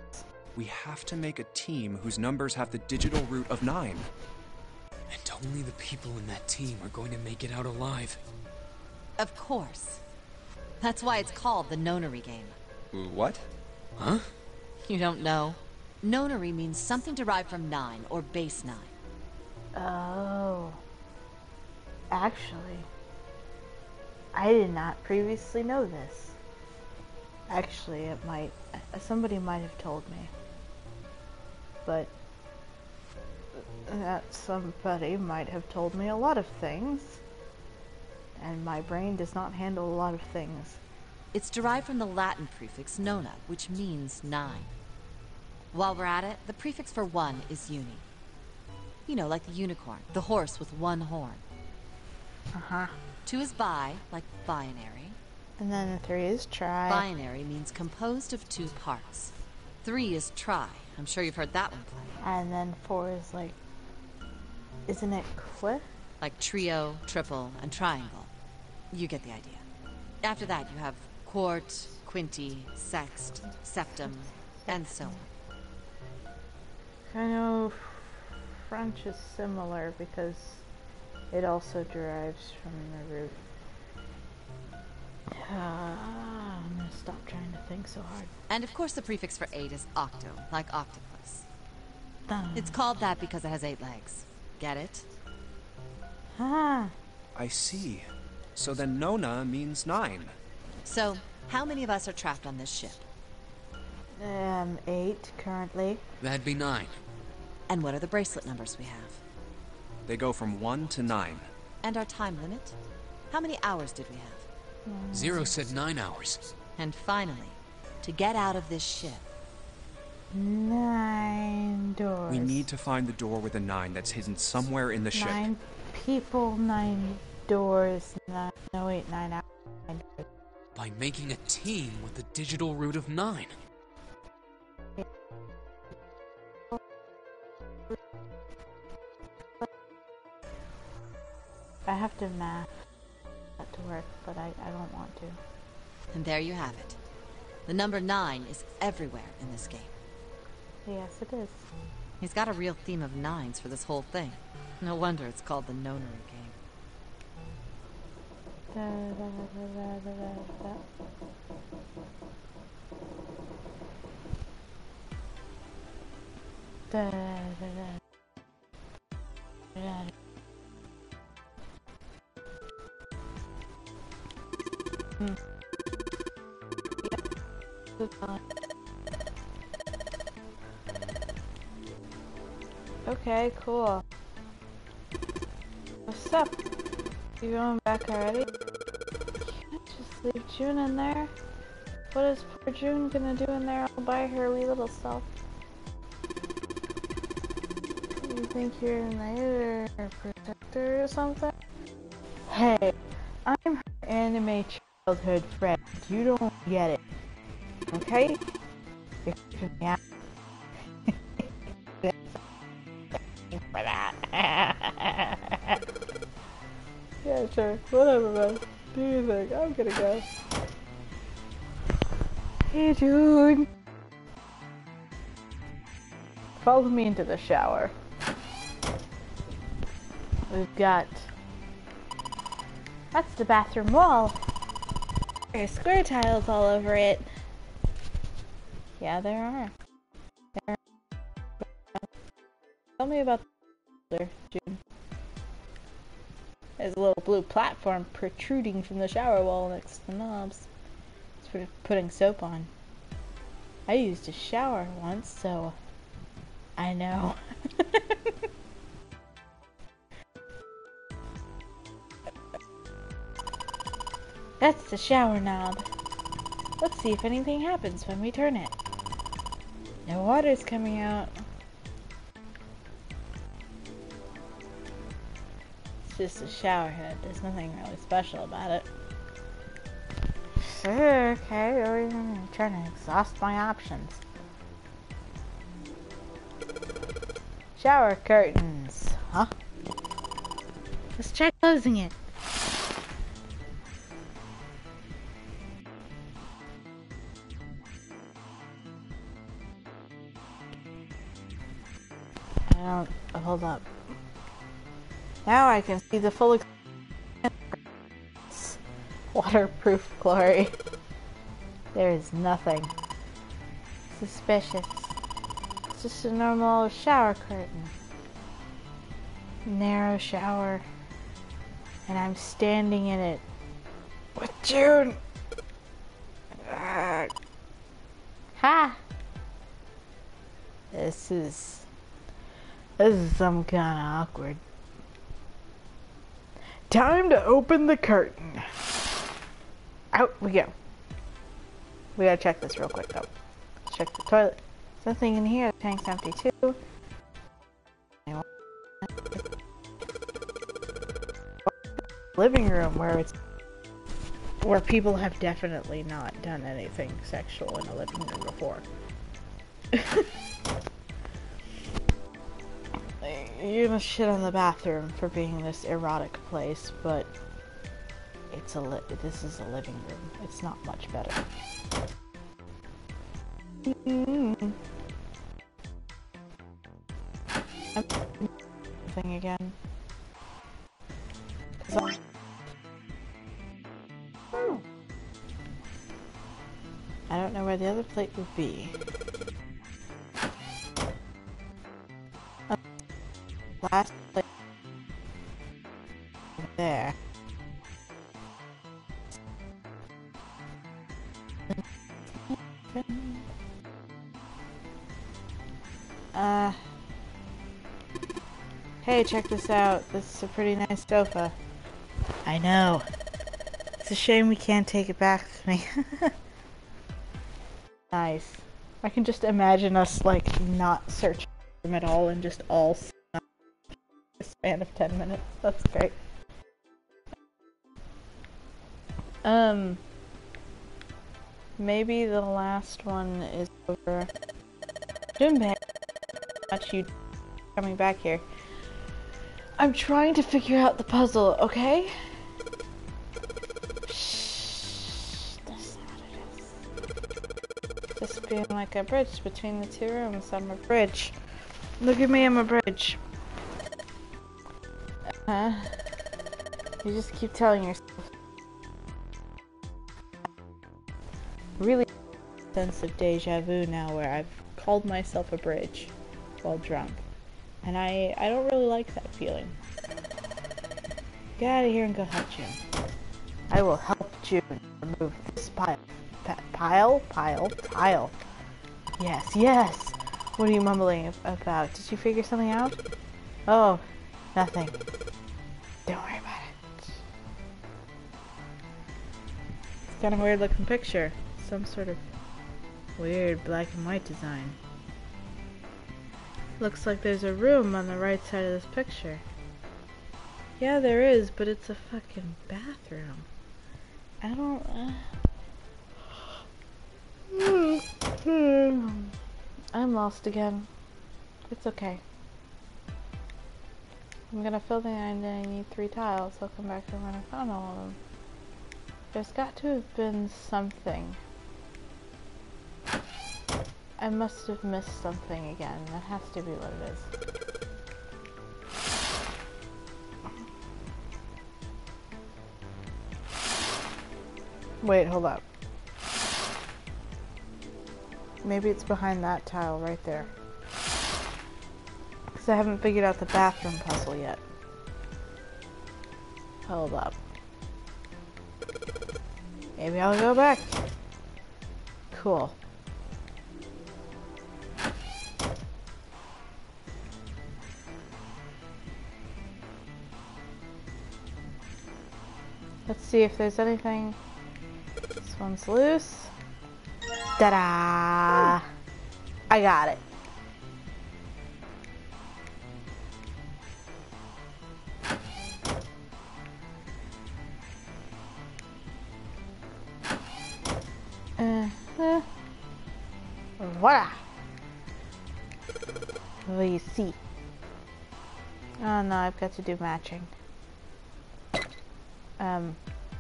We have to make a team whose numbers have the digital root of 9. And only the people in that team are going to make it out alive. Of course. That's why it's called the nonary game. What? Huh? You don't know? Nonary means something derived from 9 or base 9. Oh. Actually, I did not previously know this. Actually, somebody might have told me. But that somebody might have told me a lot of things. And my brain does not handle a lot of things. It's derived from the Latin prefix nona, which means 9. While we're at it, the prefix for 1 is uni. You know, like the unicorn, the horse with 1 horn. 2 is bi, like binary. And then 3 is tri. Binary means composed of 2 parts. 3 is tri. I'm sure you've heard that one play. And then 4 is like... Isn't it quit? Like trio, triple, and triangle. You get the idea. After that, you have quart, quinti, sext, septum, and so on. I know French is similar because it also derives from the root. I'm gonna stop trying to think so hard. And of course the prefix for 8 is octo, like octopus. Dun. It's called that because it has 8 legs. Get it? Ah. I see. So then Nona means 9. So, how many of us are trapped on this ship? 8 currently. That'd be 9. And what are the bracelet numbers we have? They go from 1 to 9. And our time limit? How many hours did we have? Zero said 9 hours. And finally, to get out of this ship. 9 doors. We need to find the door with a 9 that's hidden somewhere in the ship. 9 people, 9 doors, 9, no wait, 9 hours. 9 doors. By making a team with the digital root of 9. I have to math that to work, but I don't want to. And there you have it. The number 9 is everywhere in this game. Yes, it is. He's got a real theme of 9s for this whole thing. No wonder it's called the Nonary game. Da, da, da, da, da, da. Da, da, da. Da, da. Okay, cool. What's up? You going back already? Can't just leave June in there. What is poor June gonna do in there all by her wee little self? You think you're an editor or protector or something? Hey, I'm her anime childhood friend. You don't get it. Okay? You're freaking me out. For that. Yeah, sure. Whatever, man. Do your thing. I'm gonna go. Hey, June. Follow me into the shower. We've got... That's the bathroom wall. There's square tiles all over it. Yeah, there are. Tell me about the June. There's a little blue platform protruding from the shower wall next to the knobs. It's for putting soap on. I used a shower once, so I know. That's the shower knob. Let's see if anything happens when we turn it. No water's coming out. It's just a shower head. There's nothing really special about it. Sure, okay. I'm trying to exhaust my options. Shower curtains. Huh? Let's try closing it. Hold up. Now I can see the full waterproof glory. There is nothing suspicious. It's just a normal shower curtain. Narrow shower. And I'm standing in it with June. Ha! This is some kind of awkward. Time to open the curtain. Out we go. We gotta check this real quick though. Let's check the toilet. There's nothing in here. The tank's empty too. Living room where people have definitely not done anything sexual in a living room before. You're gonna shit on the bathroom for being this erotic place, but This is a living room. It's not much better. Thing again. I don't know where the other plate would be. Last plate there. Hey, check this out. This is a pretty nice sofa. I know. It's a shame we can't take it back with me. Nice. I can just imagine us, like, not searching for them at all and just all in a span of 10 minutes. That's great. Maybe the last one is over. Junpei, much you coming back here. I'm trying to figure out the puzzle, okay? Shh, that's not what it is. Just being like a bridge between the two rooms. I'm a bridge. Look at me, I'm a bridge. You just keep telling yourself. Really sense of deja vu now where I've called myself a bridge while drunk. And I don't really like that feeling. Get out of here and go help June. I will help June remove this pile. Pile. Yes. What are you mumbling about? Did you figure something out? Oh, nothing. Don't worry about it. It's kind of a weird looking picture. Some sort of weird black and white design. Looks like there's a room on the right side of this picture. Yeah, there is, but it's a fucking bathroom. I don't... I'm lost again. It's okay. I'm gonna fill the end and I need 3 tiles. I'll come back to when I found all of them. There's got to have been something. I must have missed something again. That has to be what it is. Wait, hold up. Maybe it's behind that tile right there. Because I haven't figured out the bathroom puzzle yet. Hold up. Maybe I'll go back. Cool. Let's see if there's anything. This one's loose. Ta-da! I got it. Voila! What do you see? Oh no, I've got to do matching.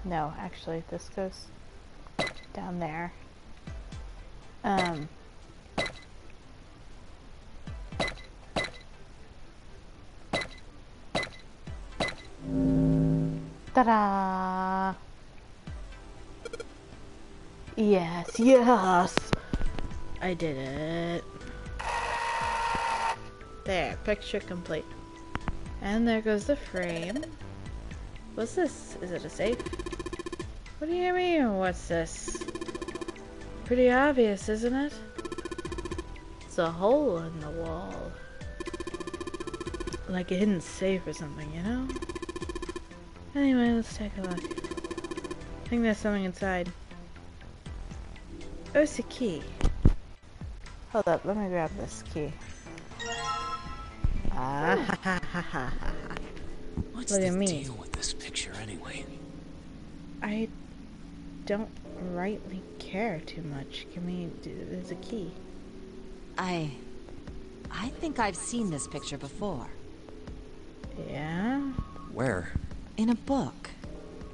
No, actually, this goes down there. Ta-da! Yes! I did it. There, picture complete. And there goes the frame. What's this? Is it a safe? What do you mean, what's this? Pretty obvious, isn't it? It's a hole in the wall. Like a hidden safe or something, you know? Anyway, let's take a look. I think there's something inside. Oh, it's a key. Hold up, let me grab this key. What's Look the at me. deal with this picture anyway? I don't rightly care too much. Give me... there's a key. I think I've seen this picture before. Yeah? Where? In a book.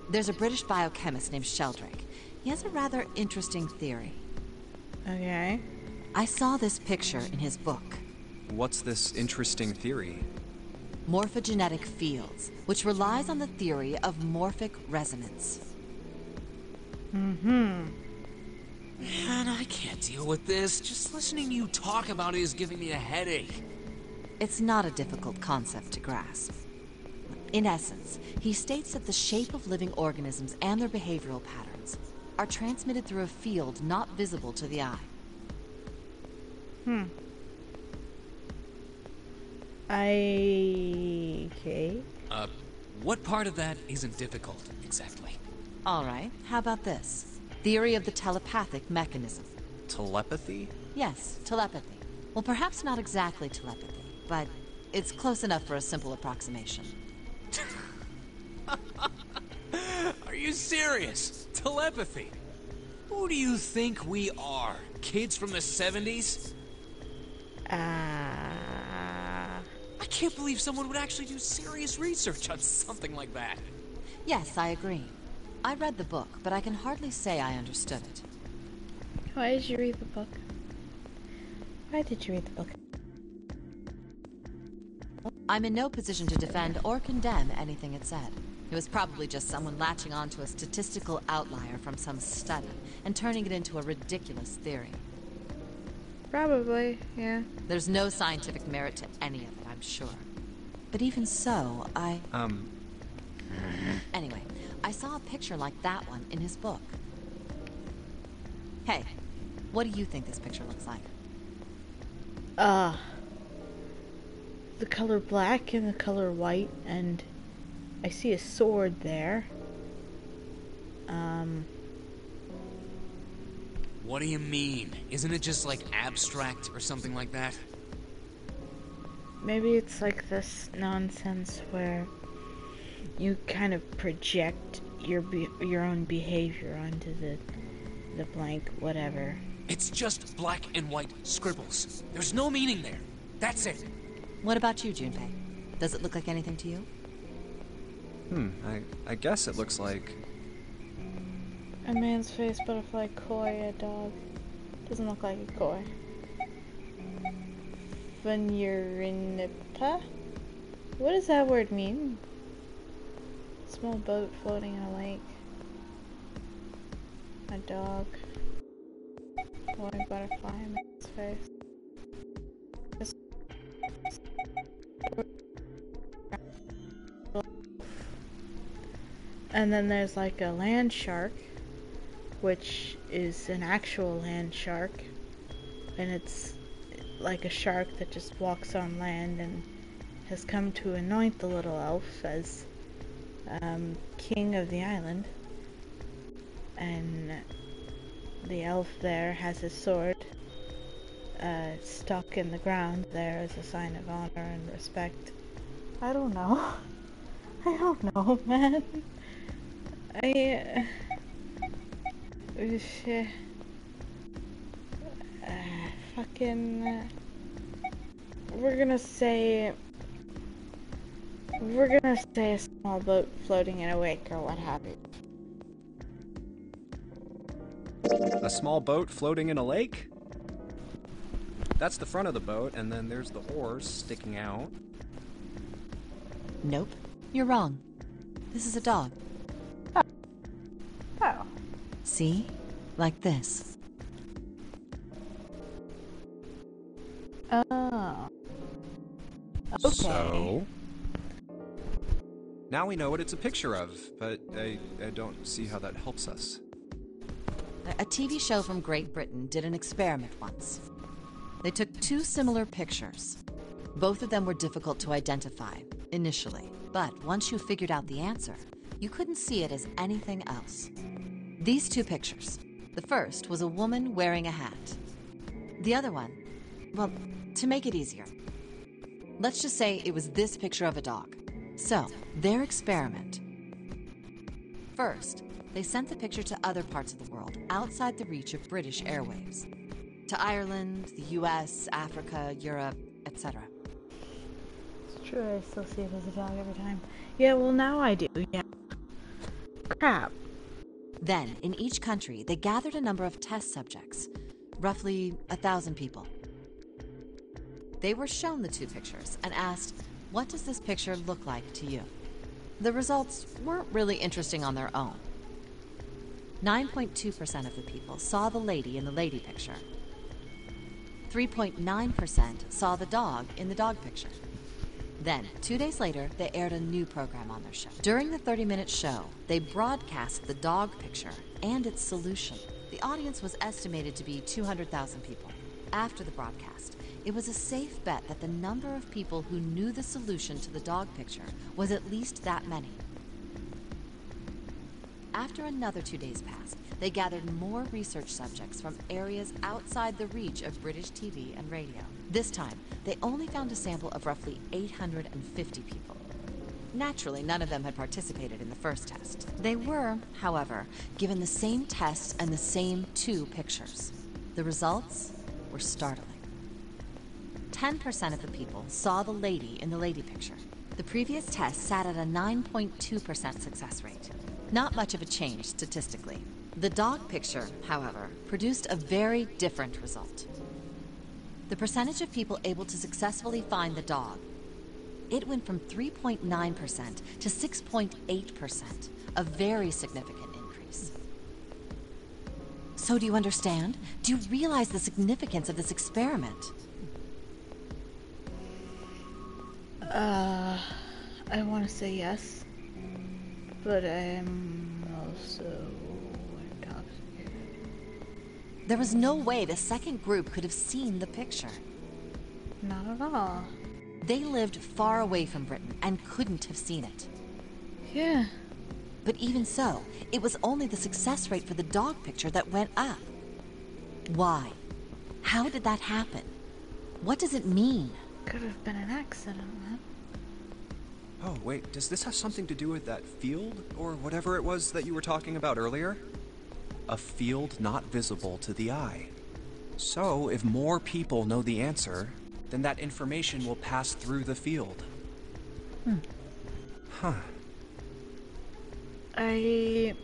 There's a British biochemist named Sheldrake. He has a rather interesting theory. Okay. I saw this picture in his book. What's this interesting theory? Morphogenetic fields, which relies on the theory of morphic resonance. Man, I can't deal with this. Just listening to you talk about it is giving me a headache. It's not a difficult concept to grasp. In essence, he states that the shape of living organisms and their behavioral patterns are transmitted through a field not visible to the eye. Okay. What part of that isn't difficult, exactly? All right, how about this? Theory of the telepathic mechanism. Telepathy? Yes, telepathy. Well, perhaps not exactly telepathy, but it's close enough for a simple approximation. Are you serious? Telepathy? Who do you think we are? Kids from the 70s? I can't believe someone would actually do serious research on something like that. Yes, I agree. I read the book, but I can hardly say I understood it. Why did you read the book? Why did you read the book? I'm in no position to defend or condemn anything it said. It was probably just someone latching onto a statistical outlier from some study and turning it into a ridiculous theory. Probably, yeah. There's no scientific merit to any of it, I'm sure. But even so, Anyway, I saw a picture like that one in his book. Hey, what do you think this picture looks like? The color black and the color white, and I see a sword there. What do you mean? Isn't it just like abstract or something like that? Maybe it's like this nonsense where you kind of project your own behavior onto the blank whatever. It's just black and white scribbles. There's no meaning there. That's it. What about you, Junpei? Does it look like anything to you? I guess it looks like... A man's face, butterfly, koi, a dog. Doesn't look like a koi. Venurinippa? What does that word mean? Small boat floating in a lake. A dog. Koi, butterfly, a man's face. And then there's like a land shark, which is an actual land shark, and it's like a shark that just walks on land and has come to anoint the little elf as king of the island. And the elf there has his sword stuck in the ground there as a sign of honor and respect. I don't know. I don't know, man. We're gonna say a small boat floating in a wake or what have you. A small boat floating in a lake? That's the front of the boat, and then there's the oars sticking out. Nope. You're wrong. This is a dog. Oh. See? Like this. Oh. Okay. So... now we know what it's a picture of, but I don't see how that helps us. A TV show from Great Britain did an experiment once. They took two similar pictures. Both of them were difficult to identify, initially. But once you figured out the answer, you couldn't see it as anything else. These two pictures. The first was a woman wearing a hat. The other one, well, to make it easier, let's just say it was this picture of a dog. So, their experiment. First, they sent the picture to other parts of the world outside the reach of British airwaves. To Ireland, the US, Africa, Europe, etc. It's true, I still see it as a dog every time. Yeah, well now I do, yeah. crap. Then, in each country, they gathered a number of test subjects, roughly 1,000 people. They were shown the two pictures and asked, what does this picture look like to you? The results weren't really interesting on their own. 9.2% of the people saw the lady in the lady picture. 3.9% saw the dog in the dog picture. Then, 2 days later, they aired a new program on their show. During the 30-minute show, they broadcast the dog picture and its solution. The audience was estimated to be 200,000 people. After the broadcast, it was a safe bet that the number of people who knew the solution to the dog picture was at least that many. After another 2 days passed, they gathered more research subjects from areas outside the reach of British TV and radio. This time, they only found a sample of roughly 850 people. Naturally, none of them had participated in the first test. They were, however, given the same test and the same two pictures. The results were startling. 10% of the people saw the lady in the lady picture. The previous test sat at a 9.2% success rate. Not much of a change statistically. The dog picture, however, produced a very different result. The percentage of people able to successfully find the dog, it went from 3.9% to 6.8%, a very significant increase. So do you understand? Do you realize the significance of this experiment? I want to say yes, but I'm also intoxicated. There was no way the second group could have seen the picture. Not at all. They lived far away from Britain and couldn't have seen it. Yeah. But even so, it was only the success rate for the dog picture that went up. Why? How did that happen? What does it mean? Could have been an accident, man. Oh, wait, does this have something to do with that field, or whatever it was that you were talking about earlier? A field not visible to the eye. So, if more people know the answer, then that information will pass through the field. Huh. I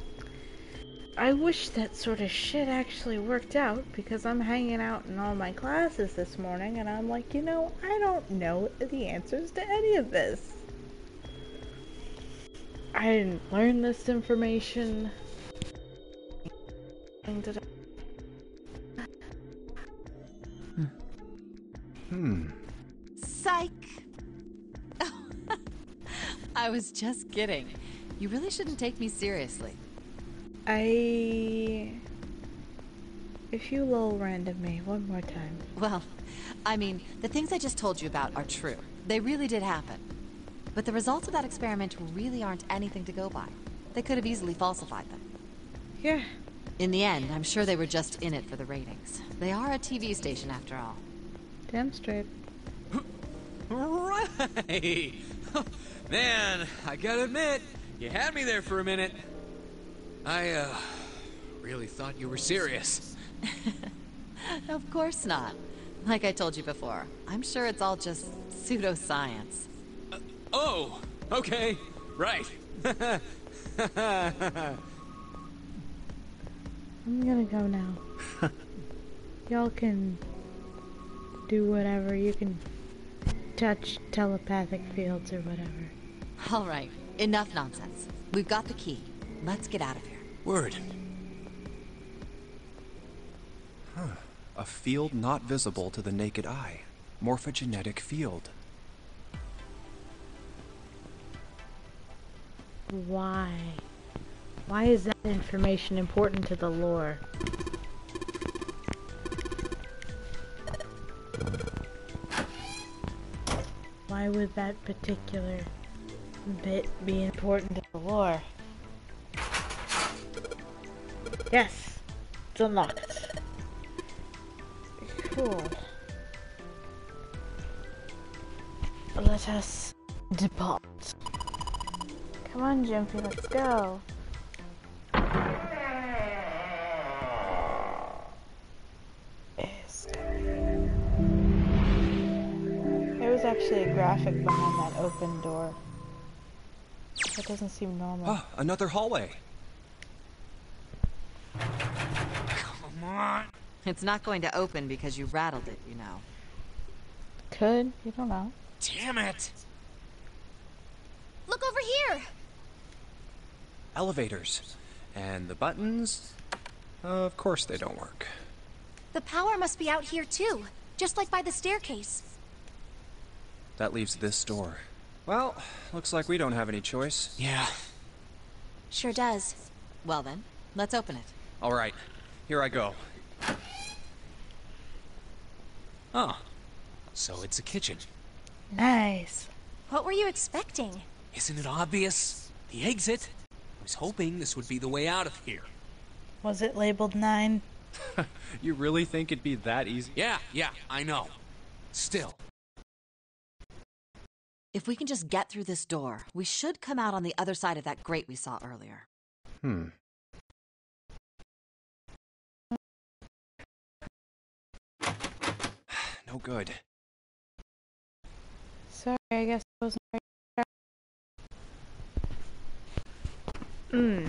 wish that sort of shit actually worked out, because I'm hanging out in all my classes this morning and I'm like, you know, I don't know the answers to any of this. I didn't learn this information. Psych! I was just kidding. You really shouldn't take me seriously. If you lol random me one more time. Well, I mean, the things I just told you about are true. They really did happen. But the results of that experiment really aren't anything to go by. They could have easily falsified them. Yeah. In the end, I'm sure they were just in it for the ratings. They are a TV station after all. Damn straight. Right! Man, I gotta admit, you had me there for a minute. I, really thought you were serious. Of course not. Like I told you before, I'm sure it's all just pseudoscience. Oh, okay, right. I'm gonna go now. Y'all can do whatever. You can touch telepathic fields or whatever. All right, enough nonsense. We've got the key. Let's get out of here. Word. A field not visible to the naked eye. Morphogenetic field. Why? Why is that information important to the lore? Why would that particular bit be important to the lore? Yes! It's unlocked. Cool. Let us depart. Come on, Jumpy, let's go. There was actually a graphic behind that open door. That doesn't seem normal. Oh, another hallway. Come on. It's not going to open because you rattled it, you know. Could. You don't know. Damn it. Look over here! Elevators. And the buttons? Of course they don't work. The power must be out here too, just like by the staircase. That leaves this door. Well, looks like we don't have any choice. Yeah. Sure does. Well then, let's open it. All right, here I go. Oh. So it's a kitchen. Nice. What were you expecting? Isn't it obvious? The exit. I was hoping this would be the way out of here. Was it labeled 9? You really think it'd be that easy? Yeah, I know. Still. If we can just get through this door, we should come out on the other side of that grate we saw earlier. No good. Sorry, I guess I wasn't right.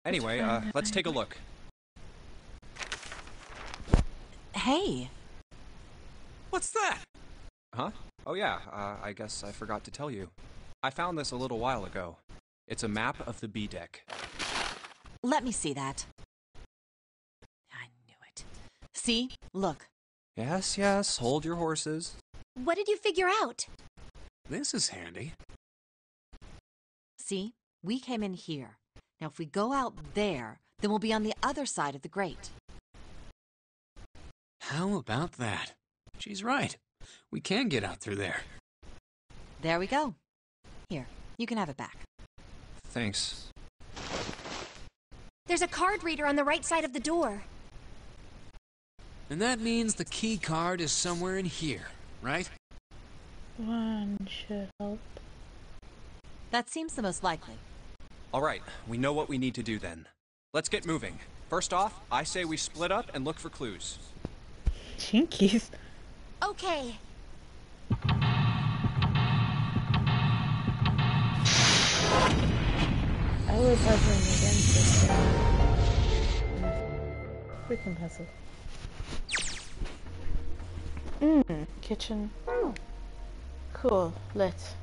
Anyway, let's take a look. Hey! What's that? Huh? Oh yeah, I guess I forgot to tell you. I found this a little while ago. It's a map of the B deck. Let me see that. I knew it. See? Look. Yes, hold your horses. What did you figure out? This is handy. See? We came in here. Now if we go out there, then we'll be on the other side of the grate. How about that? She's right. We can get out through there. There we go. Here, you can have it back. Thanks. There's a card reader on the right side of the door. And that means the key card is somewhere in here, right? One should help. That seems the most likely. All right, we know what we need to do then. Let's get moving. First off, I say we split up and look for clues. Jinkies. Okay. I was puzzling against this guy. Freaking puzzle. Kitchen. Oh. Cool. Lit.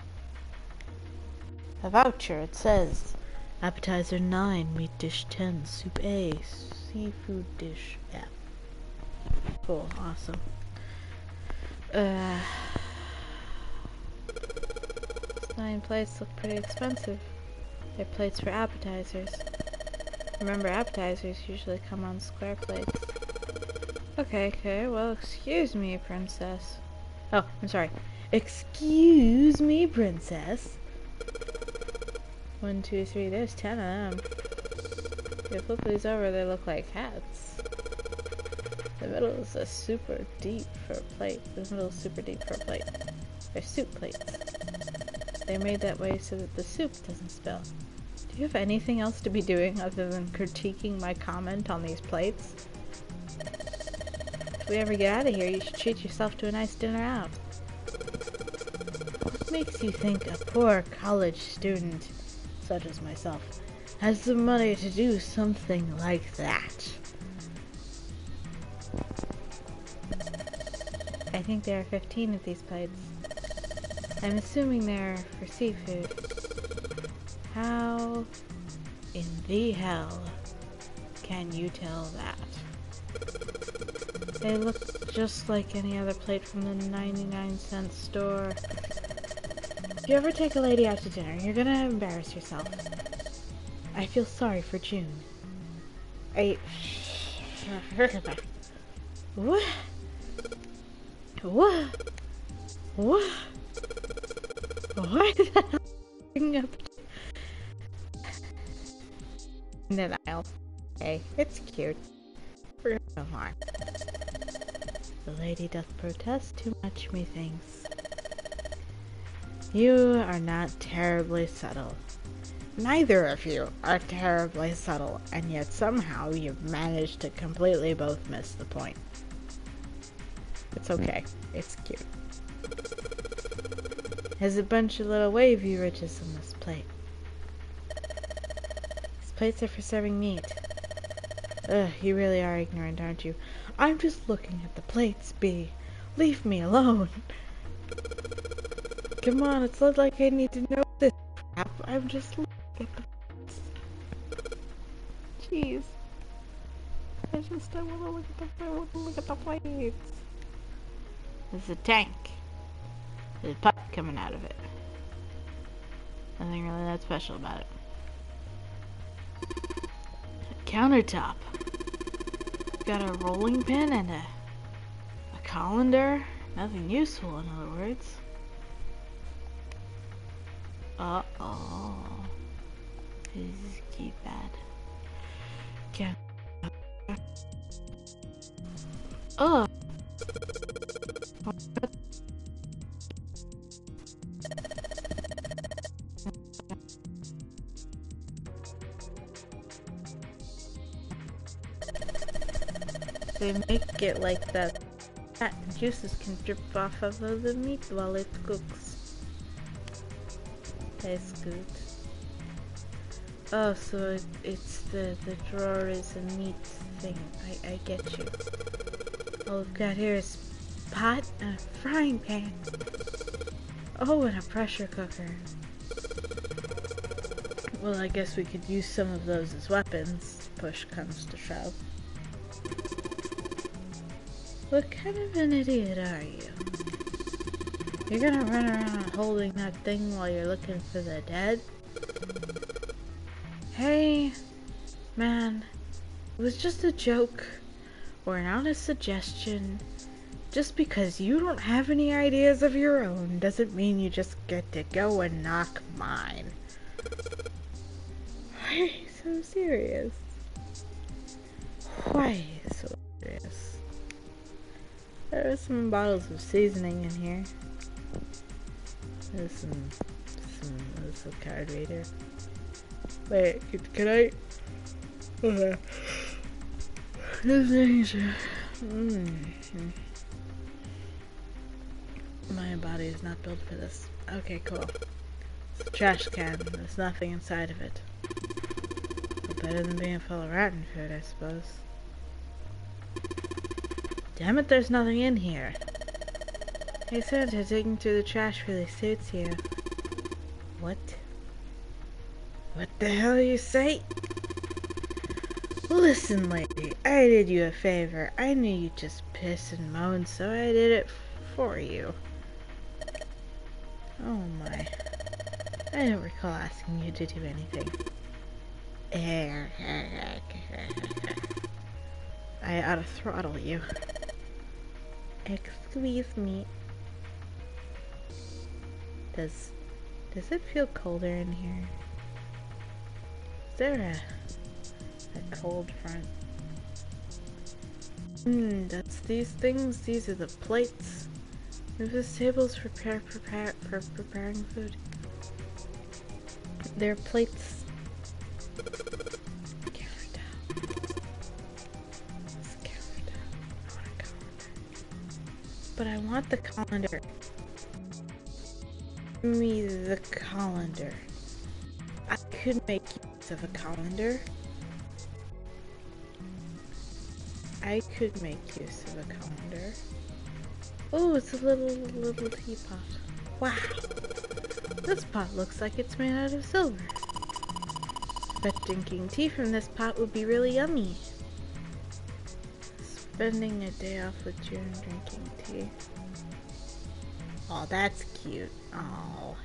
A voucher. It says appetizer 9, meat dish 10, soup A, seafood dish F. Cool. Awesome. These 9 plates look pretty expensive. They're plates for appetizers. Remember, appetizers usually come on square plates. Okay, well, excuse me, princess. Oh, I'm sorry. Excuse me, princess. 1, 2, 3, there's 10 of them. If you flip these over, they look like hats. The middle is a super deep for a plate. The middle is super deep for a plate. They're soup plates. They're made that way so that the soup doesn't spill. Do you have anything else to be doing other than critiquing my comment on these plates? If we ever get out of here, you should treat yourself to a nice dinner out. What makes you think a poor college student, such as myself, has the money to do something like that? I think there are 15 of these plates. I'm assuming they're for seafood. How in the hell can you tell that? They look just like any other plate from the 99-cent store. If you ever take a lady out to dinner, you're gonna embarrass yourself. I feel sorry for June. What? Why did that bring up denial? Hey, it's cute. We're gonna go on. The lady doth protest too much, methinks. You are not terribly subtle. Neither of you are terribly subtle, and yet somehow you've managed to completely both miss the point. It's okay. It's cute. There's a bunch of little wavy ridges on this plate. These plates are for serving meat. Ugh, you really are ignorant, aren't you? I'm just looking at the plates, B. Leave me alone. Come on, it's not like I need to know this crap. I'm just looking at the plates. Jeez. I want to look at the plates. There's a tank. There's a pipe coming out of it. Nothing really that special about it. A countertop. Got a rolling pin and a colander. Nothing useful, in other words. Uh-oh. This is keypad. Can't. Oh. They make it like that. Fat juices can drip off of the meat while it cooks. Tastes good. Oh, so it's the drawer is a meat thing. I get you. All we've got here is pot and a frying pan. Oh, and a pressure cooker. Well, I guess we could use some of those as weapons. Push comes to shove. What kind of an idiot are you? You're gonna run around holding that thing while you're looking for the dead? Hey, man, it was just a joke, or an honest suggestion. Just because you don't have any ideas of your own doesn't mean you just get to go and knock mine. Why are you so serious? Why are you so serious? There are some bottles of seasoning in here. There's there's a card reader. Wait, can I? My body is not built for this. Okay, cool. It's a trash can. There's nothing inside of it. Better than being full of rotten food, I suppose. Damn it, there's nothing in here. Hey Santa, digging through the trash really suits you. What? What the hell you say? Listen, lady, I did you a favor. I knew you'd just piss and moan, so I did it for you. Oh my. I don't recall asking you to do anything. I ought to throttle you. Excuse me. Does it feel colder in here? Is there a cold front? That's these things. These are the plates. Move the tables for preparing food. They're plates. But I want the colander. Give me the colander. I could make use of a colander. I could make use of a colander. Oh, it's a little teapot. Wow. This pot looks like it's made out of silver. Bet drinking tea from this pot would be really yummy. Spending a day off with June drinking tea. Oh, that's cute. Oh.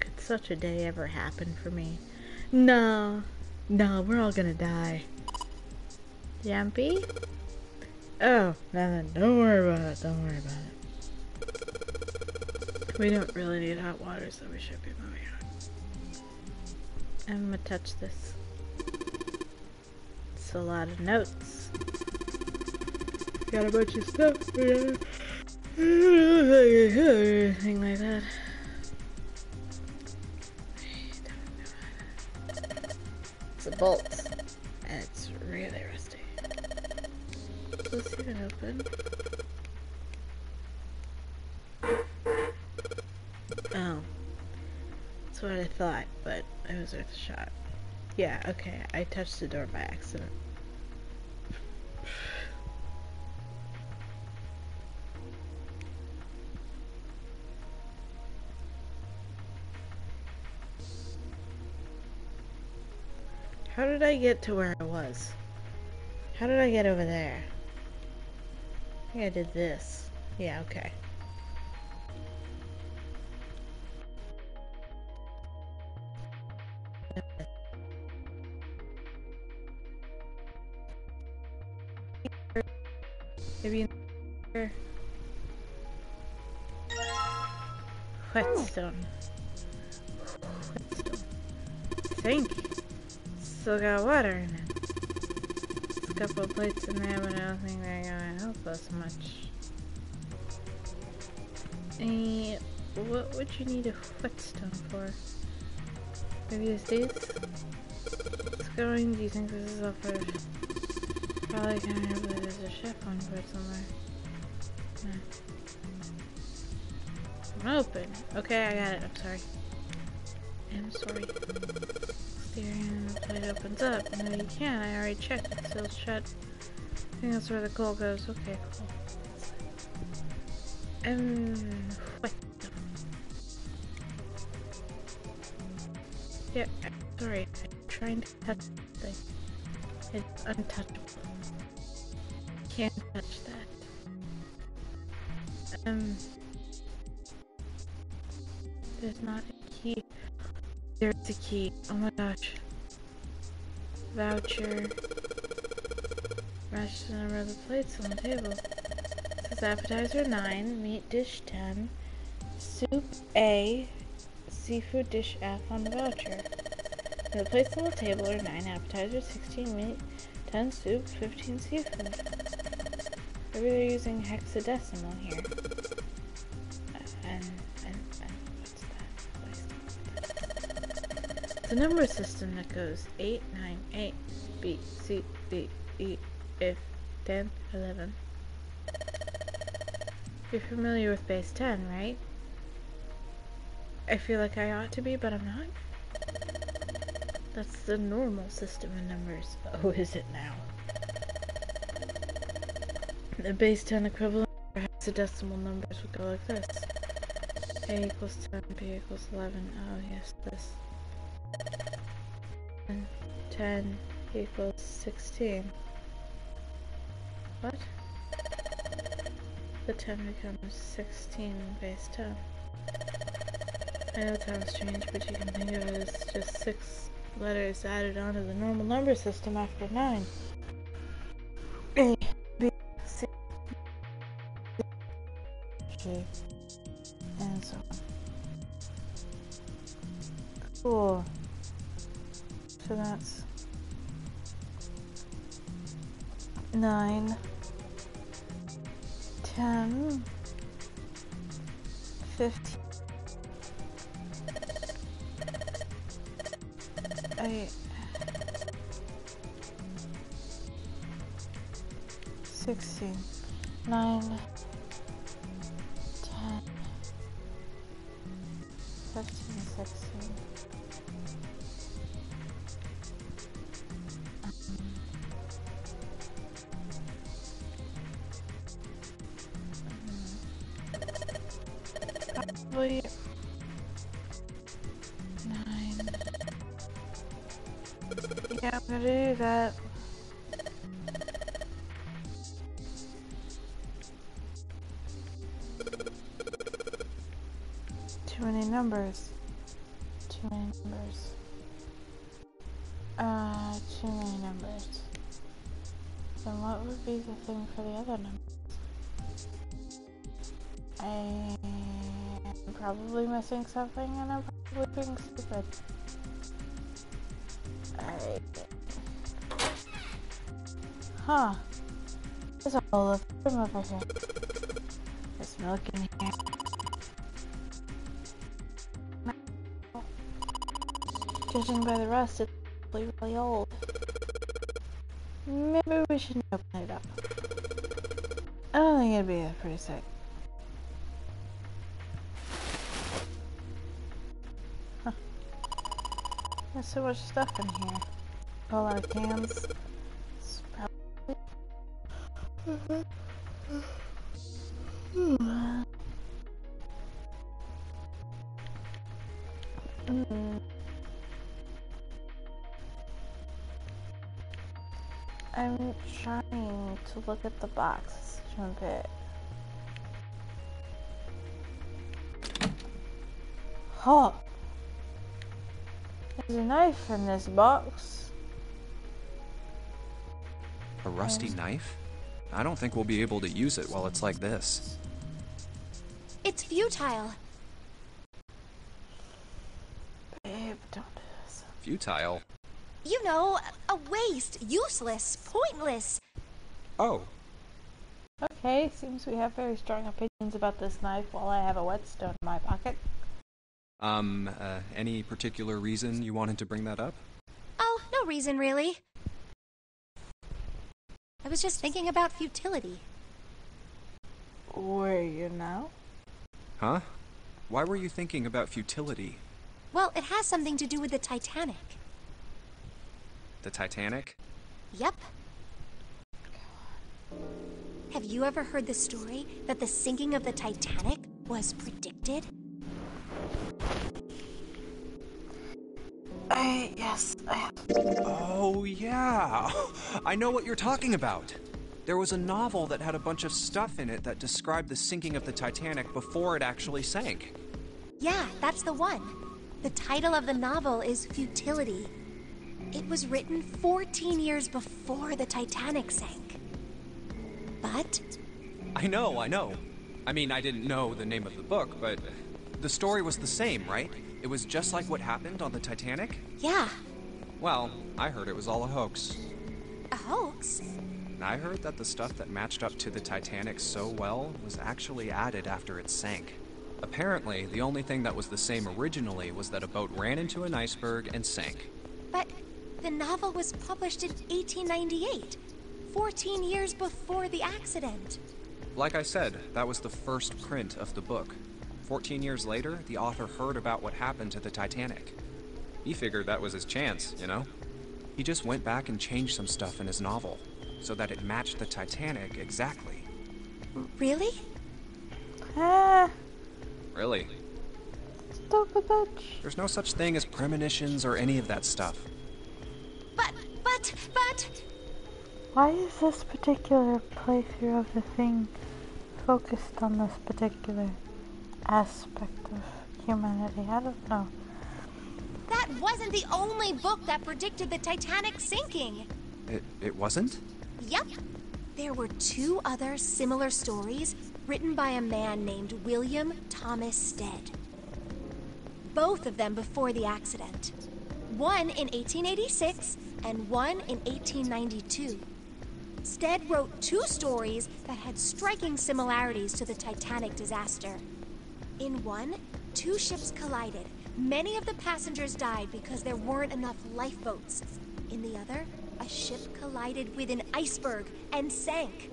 Could such a day ever happen for me? No. No, we're all gonna die. Jumpy? Oh, nothing. Don't worry about it. Don't worry about it. We don't really need hot water, so we should be moving on. I'm gonna touch this. It's a lot of notes. Got a bunch of stuff. Anything like that. It's a bolt. And it's really rusty. Let's see it open. Oh. That's what I thought, but it was worth a shot. Yeah, okay, I touched the door by accident. How did I get to where I was? How did I get over there? I think I did this. Yeah, okay. Maybe here. Whetstone. Thank you. Still got water in it. There's a couple of plates in there, but I don't think they're gonna help us much. What would you need a whetstone for? Maybe the states? It's going. Do you think this is all for? Probably can't remember that there's a chef on board somewhere. I'm open. Okay, I got it. I'm sorry. I'm sorry. Steering the plate opens up. No, you can't. I already checked. It seals shut. I think that's where the coal goes. Okay, cool. What? Yeah, sorry. I'm trying to touch the thing. It's untouchable. Can't touch that. There's not a key. There's a key. Oh my gosh. Voucher. Match the number of the plates on the table. It says appetizer 9, meat dish 10, soup A, seafood dish F on the voucher. And the plates on the table are 9 appetizers, 16 meat, 10 soup, 15 seafood. Maybe they're using hexadecimal here. And what's that? It's a number system that goes 8, 9, 8, B, C, B, E, F, 10, 11. You're familiar with base 10, right? I feel like I ought to be, but I'm not. That's the normal system in numbers. Oh, is it now? The base 10 equivalent for hexadecimal numbers would go like this. A equals 10, B equals 11. Oh, yes, this. And 10 equals 16. What? The 10 becomes 16 in base 10. I know it sounds strange, but you can think of it as just 6 letters added onto the normal number system after 9. A, B, C, G, and so on. Cool. So that's 9, 10, 15, 8, 16, 9, 10, 15, 16. Probably 9. Yeah, I'm gonna do that. Too many numbers. Too many numbers. Too many numbers. Then what would be the thing for the other numbers? I'm probably missing something and I'm probably being stupid. Huh. There's a whole lot of room over here. There's milk in here. Judging by the rust, it's probably really old. Maybe we shouldn't open it up. I don't think it'd be that pretty sick. Huh. There's so much stuff in here. All our cans. I'm trying to look at the box, Trumpet. Oh! There's a knife in this box. A rusty knife? I don't think we'll be able to use it while it's like this. It's futile. Babe, don't do this. Futile? You know, a waste, useless, pointless. Oh. Okay, seems we have very strong opinions about this knife while I have a whetstone in my pocket. Any particular reason you wanted to bring that up? Oh, no reason really. I was just thinking about futility. Were you now? Huh? Why were you thinking about futility? Well, it has something to do with the Titanic. The Titanic? Yep. Have you ever heard the story that the sinking of the Titanic was predicted? Yes, I have. Oh, yeah. I know what you're talking about. There was a novel that had a bunch of stuff in it that described the sinking of the Titanic before it actually sank. Yeah, that's the one. The title of the novel is Futility. It was written 14 years before the Titanic sank. But... I know. I mean, I didn't know the name of the book, but the story was the same, right? It was just like what happened on the Titanic? Yeah. Well, I heard it was all a hoax. A hoax? I heard that the stuff that matched up to the Titanic so well was actually added after it sank. Apparently, the only thing that was the same originally was that a boat ran into an iceberg and sank. But the novel was published in 1898, 14 years before the accident. Like I said, that was the first print of the book. 14 years later, the author heard about what happened to the Titanic. He figured that was his chance, you know? He just went back and changed some stuff in his novel, so that it matched the Titanic exactly. Really? Really? Stupid bitch. There's no such thing as premonitions or any of that stuff. But... Why is this particular playthrough of the thing focused on this particular aspect of humanity? I don't know. That wasn't the only book that predicted the Titanic sinking. It wasn't? Yep. There were 2 other similar stories written by a man named William Thomas Stead. Both of them before the accident. One in 1886 and one in 1892. Stead wrote 2 stories that had striking similarities to the Titanic disaster. In one, 2 ships collided. Many of the passengers died because there weren't enough lifeboats. In the other, a ship collided with an iceberg and sank.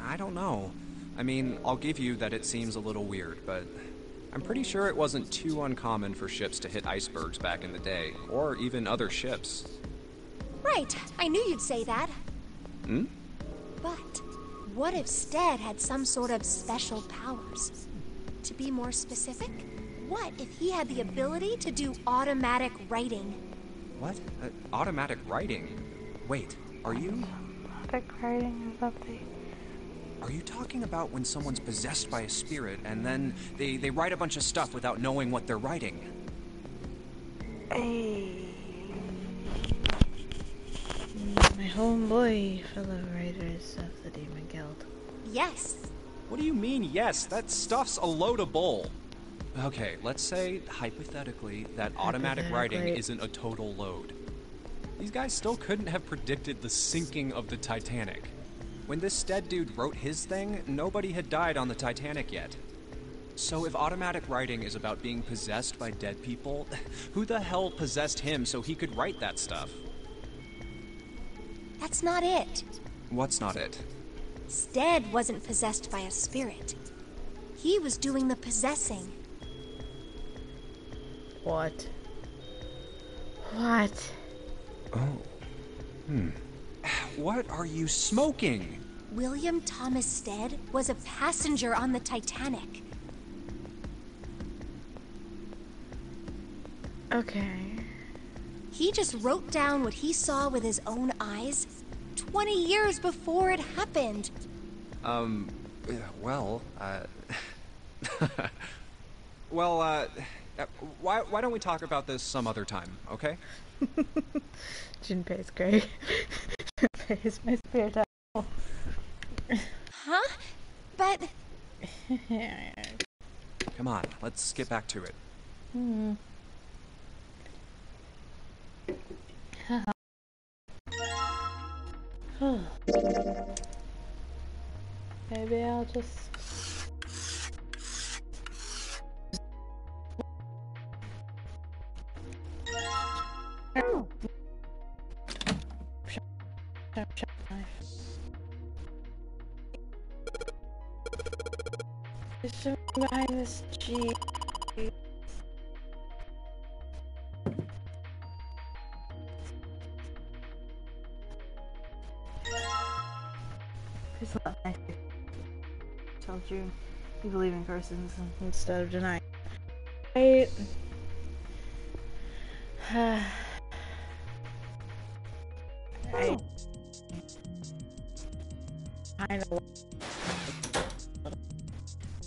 I don't know. I mean, I'll give you that it seems a little weird, but I'm pretty sure it wasn't too uncommon for ships to hit icebergs back in the day, or even other ships. Right, I knew you'd say that. Hmm? But what if Stead had some sort of special powers? To be more specific, what if he had the ability to do automatic writing? What? Automatic writing? Wait, are you... Automatic writing is that the... Are you talking about when someone's possessed by a spirit and then they write a bunch of stuff without knowing what they're writing? Hey. My homeboy, fellow writers of the Demon Guild. Yes. What do you mean, yes? That stuff's a load of bull. Okay, let's say, hypothetically, that automatic writing isn't a total load. These guys still couldn't have predicted the sinking of the Titanic. When this Stead dude wrote his thing, nobody had died on the Titanic yet. So if automatic writing is about being possessed by dead people, who the hell possessed him so he could write that stuff? That's not it. What's not it? Stead wasn't possessed by a spirit. He was doing the possessing. What? What? Oh. What are you smoking? William Thomas Stead was a passenger on the Titanic. Okay. He just wrote down what he saw with his own eyes 20 years before it happened. Well, why don't we talk about this some other time, okay? Junpei's great. Junpei is my spirit animal. Huh? But... Come on, let's get back to it. Maybe I'll just... There's something behind this Jeep. It's not nice. Tell June you believe in persons instead of denying. Right. I kind of.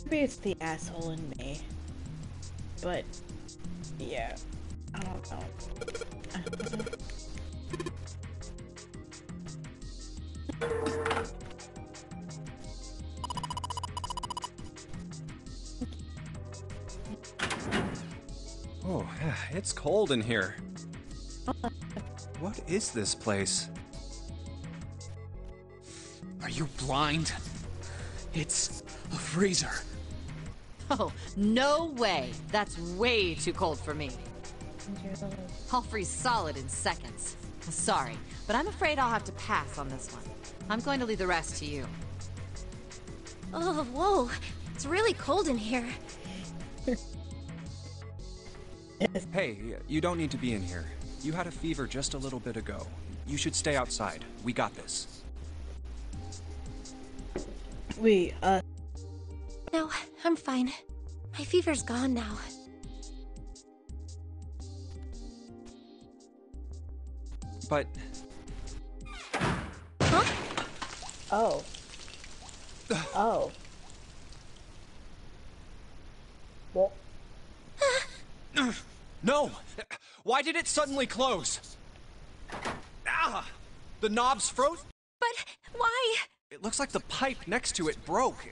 Maybe it's the asshole in me, but yeah, I don't know. Oh, it's cold in here. What is this place? Are you blind? It's a freezer. Oh, no way. That's way too cold for me. I'll freeze solid in seconds. Sorry, but I'm afraid I'll have to pass on this one. I'm going to leave the rest to you. Oh, whoa. It's really cold in here. Hey, you don't need to be in here. You had a fever just a little bit ago. You should stay outside. We got this. No, I'm fine. My fever's gone now. But... Huh? Oh. Oh. What? No! Why did it suddenly close? Ah! The knob's froze? But why? It looks like the pipe next to it broke.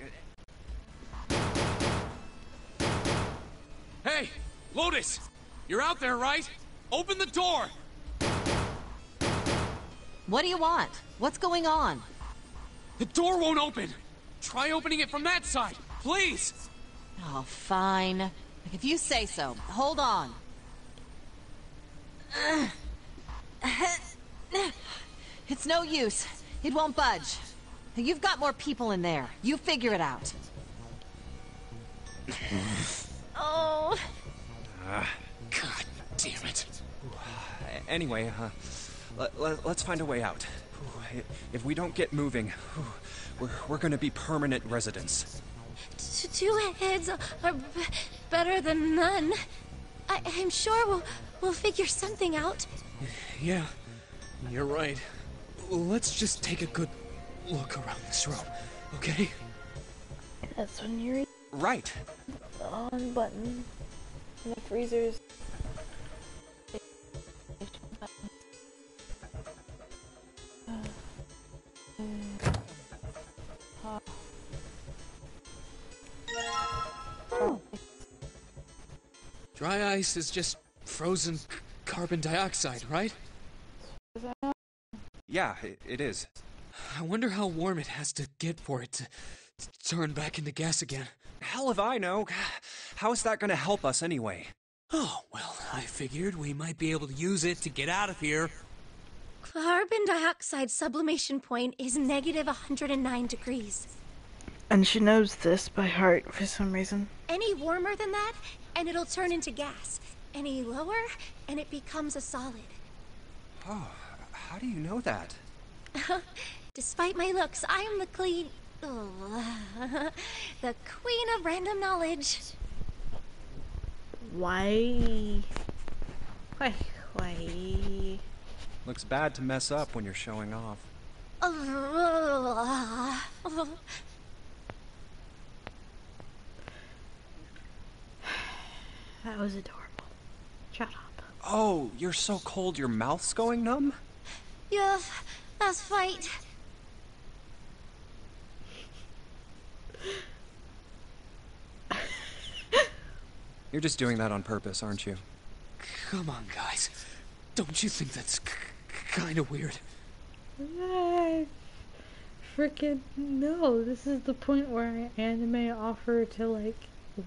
Hey, Lotus! You're out there, right? Open the door! What do you want? What's going on? The door won't open! Try opening it from that side, please! Oh, fine. If you say so. Hold on. It's no use. It won't budge. You've got more people in there. You figure it out. Oh. God damn it. Anyway, let's find a way out. If we don't get moving, we're gonna be permanent residents. Two heads are better than none. I'm sure we'll figure something out. Yeah, you're right. Let's just take a good look around this room, okay? That's when you're Right. the on button and the freezers. Dry ice is just frozen carbon dioxide, right? Yeah, it is. I wonder how warm it has to get for it to turn back into gas again. Hell if I know. How is that gonna help us anyway? Oh, well, I figured we might be able to use it to get out of here. Carbon dioxide sublimation point is negative 109 degrees. And she knows this by heart for some reason. Any warmer than that, and it'll turn into gas. any lower, and it becomes a solid. Oh, how do you know that? Despite my looks, I am the the queen of random knowledge. Why? Why? Looks bad to mess up when you're showing off. That was adorable. Shut up. Oh, you're so cold your mouth's going numb? Yes, that's right. You're just doing that on purpose, aren't you? Come on, guys. Don't you think that's kind of weird? Freaking no. This is the point where anime offer to, like,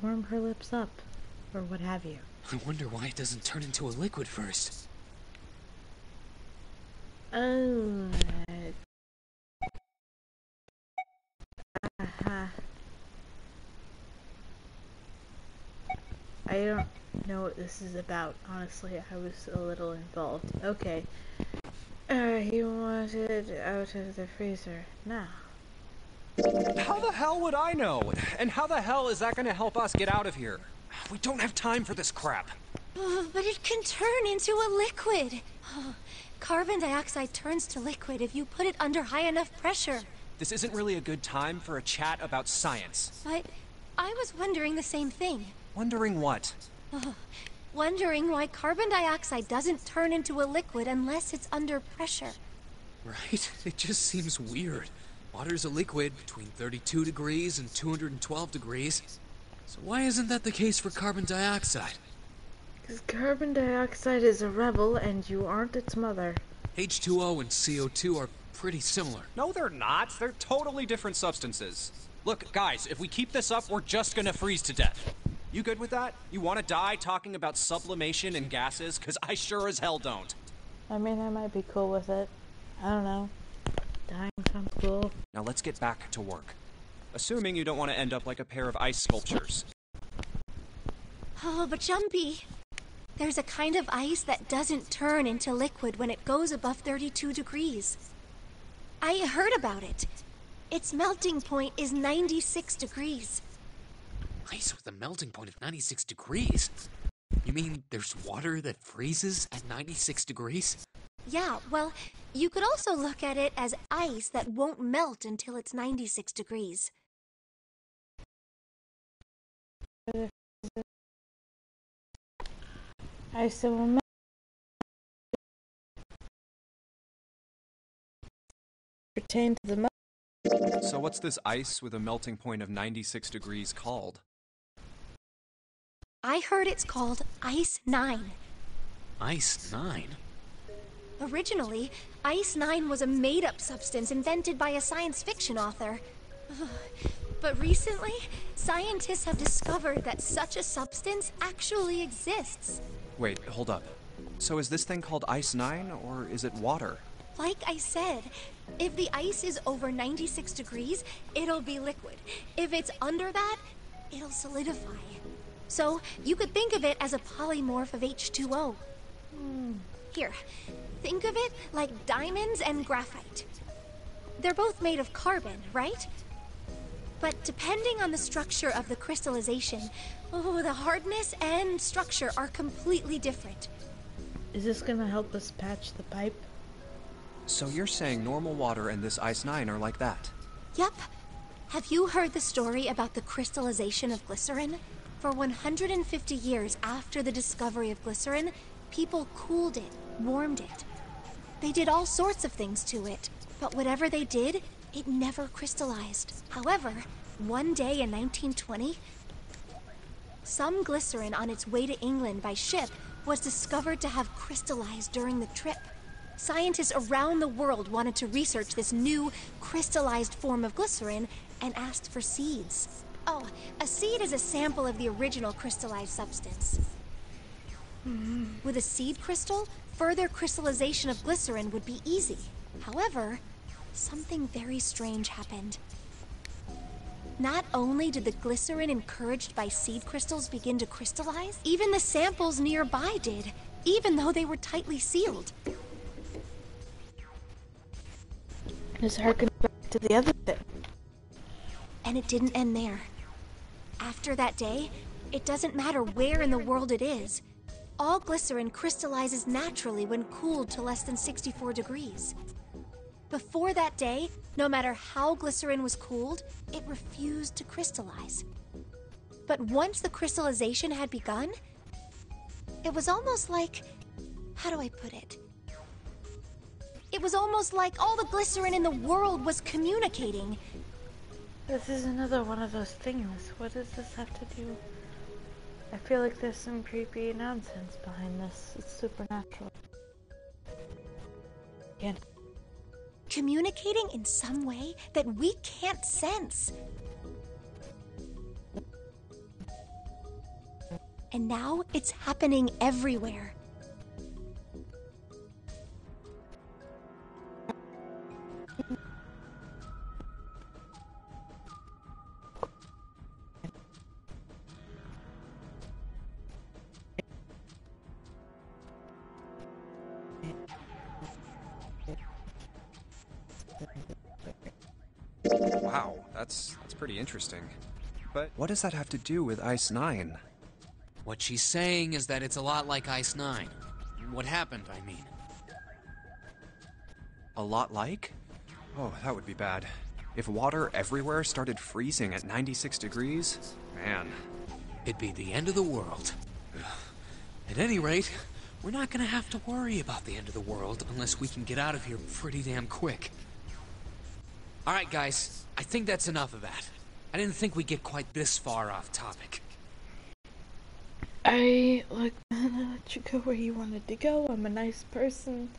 warm her lips up. Or what have you. I wonder why it doesn't turn into a liquid first. Oh. I don't know what this is about. Honestly, I was a little involved. Okay. You want it out of the freezer now. How the hell would I know? And how the hell is that gonna help us get out of here? We don't have time for this crap. But it can turn into a liquid. Carbon dioxide turns to liquid if you put it under high enough pressure. This isn't really a good time for a chat about science. But I was wondering the same thing. Wondering what? Wondering why carbon dioxide doesn't turn into a liquid unless it's under pressure. Right? It just seems weird. Water's a liquid between 32 degrees and 212 degrees. So why isn't that the case for carbon dioxide? Because carbon dioxide is a rebel and you aren't its mother. H2O and CO2 are pretty similar. No, they're not. They're totally different substances. Look, guys, if we keep this up, we're just gonna freeze to death. You good with that? You want to die talking about sublimation and gases? Because I sure as hell don't. I mean, I might be cool with it. I don't know. Dying sounds cool. Now let's get back to work. Assuming you don't want to end up like a pair of ice sculptures. Oh, but Jumpy, there's a kind of ice that doesn't turn into liquid when it goes above 32 degrees. I heard about it. Its melting point is 96 degrees. Ice with a melting point of 96 degrees? You mean there's water that freezes at 96 degrees? Yeah, well, you could also look at it as ice that won't melt until it's 96 degrees. Ice will melt. Pertain to the melt. So what's this ice with a melting point of 96 degrees called? I heard it's called Ice 9. Ice 9? Originally, Ice 9 was a made-up substance invented by a science fiction author. But recently, scientists have discovered that such a substance actually exists. Wait, hold up. So is this thing called Ice 9, or is it water? Like I said, if the ice is over 96 degrees, it'll be liquid. If it's under that, it'll solidify. So you could think of it as a polymorph of H2O. Here, think of it like diamonds and graphite. They're both made of carbon, right? But depending on the structure of the crystallization, the hardness and structure are completely different. Is this gonna help us patch the pipe? So you're saying normal water and this Ice 9 are like that? Yep. Have you heard the story about the crystallization of glycerin? For 150 years after the discovery of glycerin, people cooled it, warmed it. They did all sorts of things to it, but whatever they did, it never crystallized. However, one day in 1920, some glycerin on its way to England by ship was discovered to have crystallized during the trip. Scientists around the world wanted to research this new crystallized form of glycerin and asked for seeds. Oh, a seed is a sample of the original crystallized substance. With a seed crystal, further crystallization of glycerin would be easy. However, something very strange happened. Not only did the glycerin encouraged by seed crystals begin to crystallize, even the samples nearby did, even though they were tightly sealed. This harkens back to the other bit. And it didn't end there. After that day, it doesn't matter where in the world it is. All glycerin crystallizes naturally when cooled to less than 64 degrees. Before that day, no matter how glycerin was cooled, it refused to crystallize. But once the crystallization had begun, it was almost like... how do I put it? It was almost like all the glycerin in the world was communicating. This is another one of those things. What does this have to do? I feel like there's some creepy nonsense behind this. It's supernatural. Again. Communicating in some way that we can't sense. And now it's happening everywhere. Wow, that's pretty interesting. But what does that have to do with Ice 9? What she's saying is that it's a lot like Ice 9. What happened, I mean. A lot like? Oh, that would be bad. If water everywhere started freezing at 96 degrees, man. It'd be the end of the world. At any rate, we're not gonna have to worry about the end of the world unless we can get out of here pretty damn quick. Alright guys, I think that's enough of that. I didn't think we'd get quite this far off topic. I let you go where you wanted to go. I'm a nice person.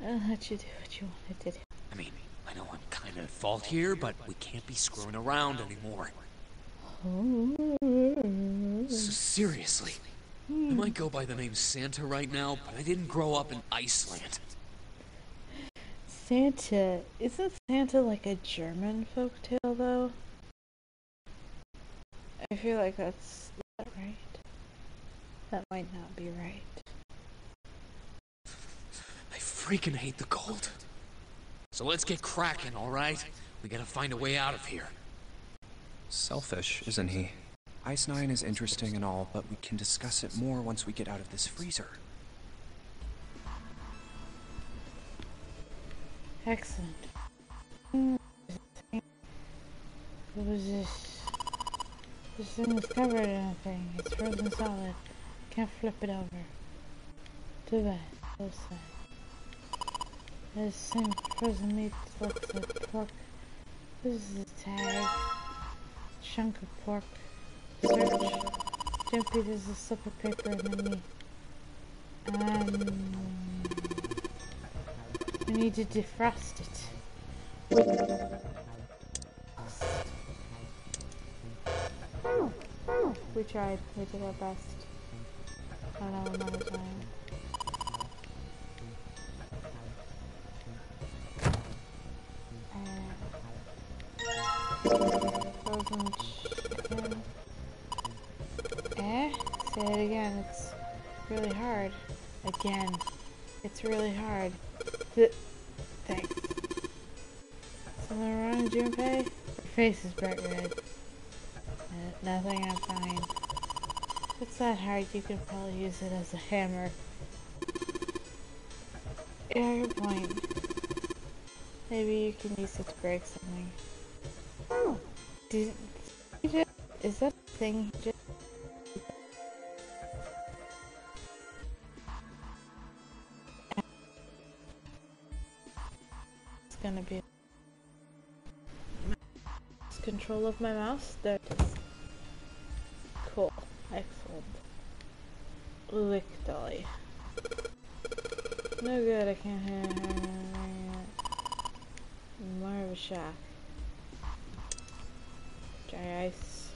I'll let you do what you wanted to do. I mean, I know I'm kinda at fault here, but we can't be screwing around anymore. Seriously, I might go by the name Santa right now, but I didn't grow up in Iceland. Santa, isn't Santa like a German folktale though? I feel like that's not right. That might not be right. I freaking hate the cold. So let's get cracking, alright? We gotta find a way out of here. Selfish, isn't he? Ice 9 is interesting and all, but we can discuss it more once we get out of this freezer. Excellent. What was this? This thing is covered in a thing. It's frozen solid. Can't flip it over. Too bad. So sad. This same frozen meat looks like pork. This is a tag. Chunk of pork. Search. Jumpy, there's a slip of paper in the meat. We need to defrost it. We tried. We did our best. I don't know another time. Frozen chicken. Say it again. It's really hard. Again. It's really hard. Thanks. Something wrong, Junpei? Your face is bright red. Nothing, I'm fine. If it's that hard, you can probably use it as a hammer. Yeah, your point. Maybe you can use it to break something. Is that a thing? It's gonna be control of my mouse. There it is. Cool. Excellent. Lick Dolly. No good, I can't hear it. More of a shock. Dry ice.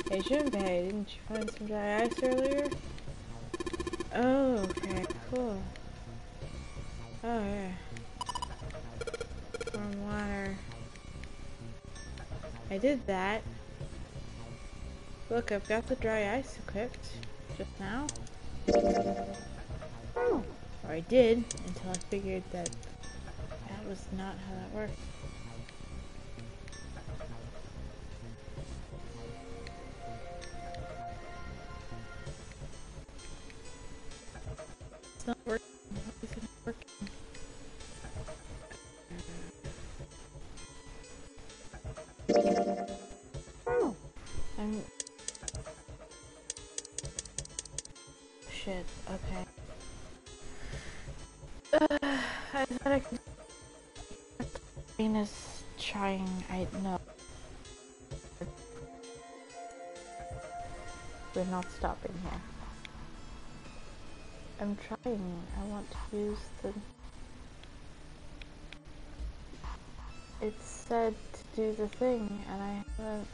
Hey Junpei, didn't you find some dry ice earlier? Oh, okay, cool. Oh yeah. Warm water. did that. Look, I've got the dry ice equipped just now. Or I did, until I figured that that was not how that worked. It's not working. Why is it not working? Shit, okay. I thought I could. Venus trying, I know. We're not stopping here. I'm trying. I want to use the. It said to do the thing, and I haven't.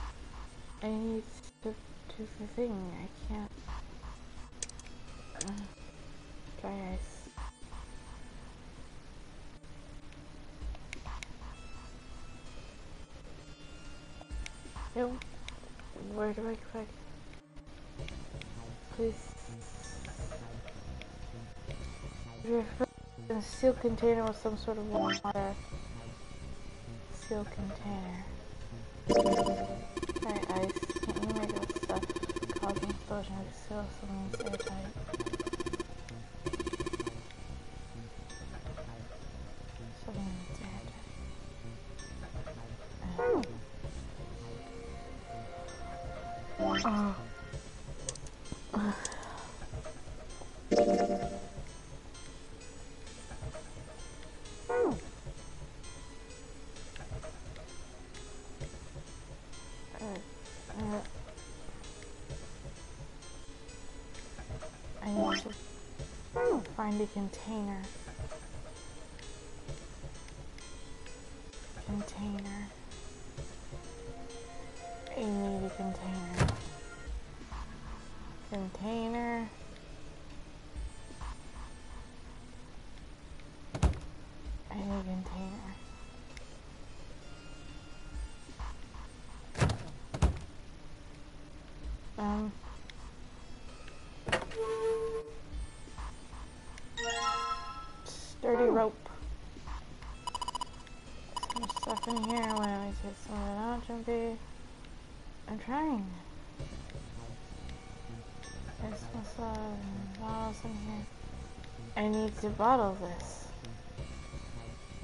I need to do the thing. I can't. Dry ice. No. Where do I click? Please. Refer to a sealed container with some sort of water. Sealed container. Alright, ice. Can't you make that stuff causing explosion to seal something airtight? Something that's airtight. Oh. I need to find a container. I need a container. I need a container. Sturdy rope. Some stuff in here. Why don't we take some of it out, Jumpy? I'm trying. There's some bottles in here. I need to bottle this.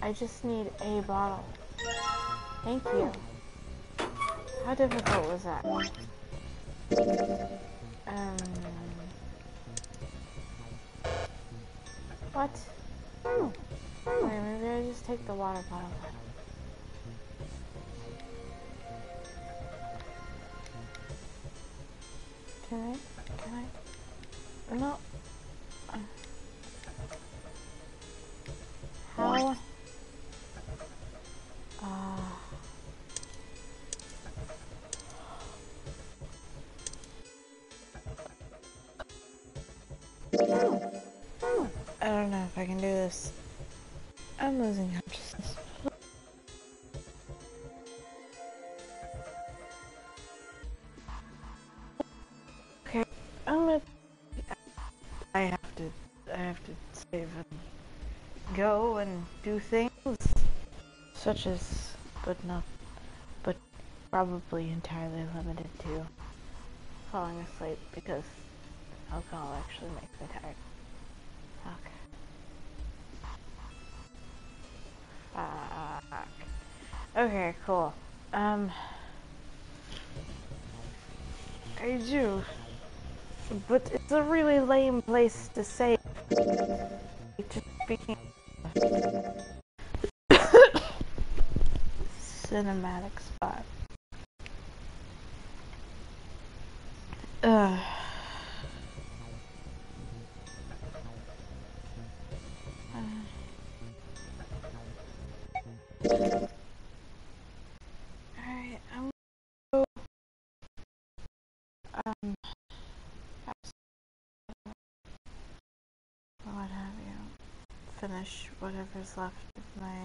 I just need a bottle. Thank you. How difficult was that? What? Wait, maybe I just take the water bottle then. Can I? No. How? I don't know if I can do this. I'm losing consciousness. Okay, I have to save and go and do things, such as, but probably entirely limited to falling asleep because alcohol actually makes me tired. Fuck. Okay, cool. I do. But it's a really lame place to save. Just speaking cinematic spot. Alright, I'm gonna go, what have you, finish whatever's left of my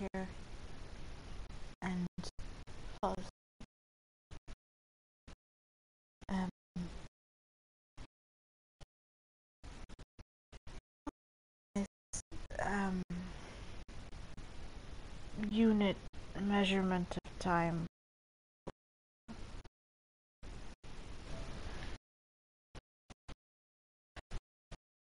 here and fall asleep. Unit measurement of time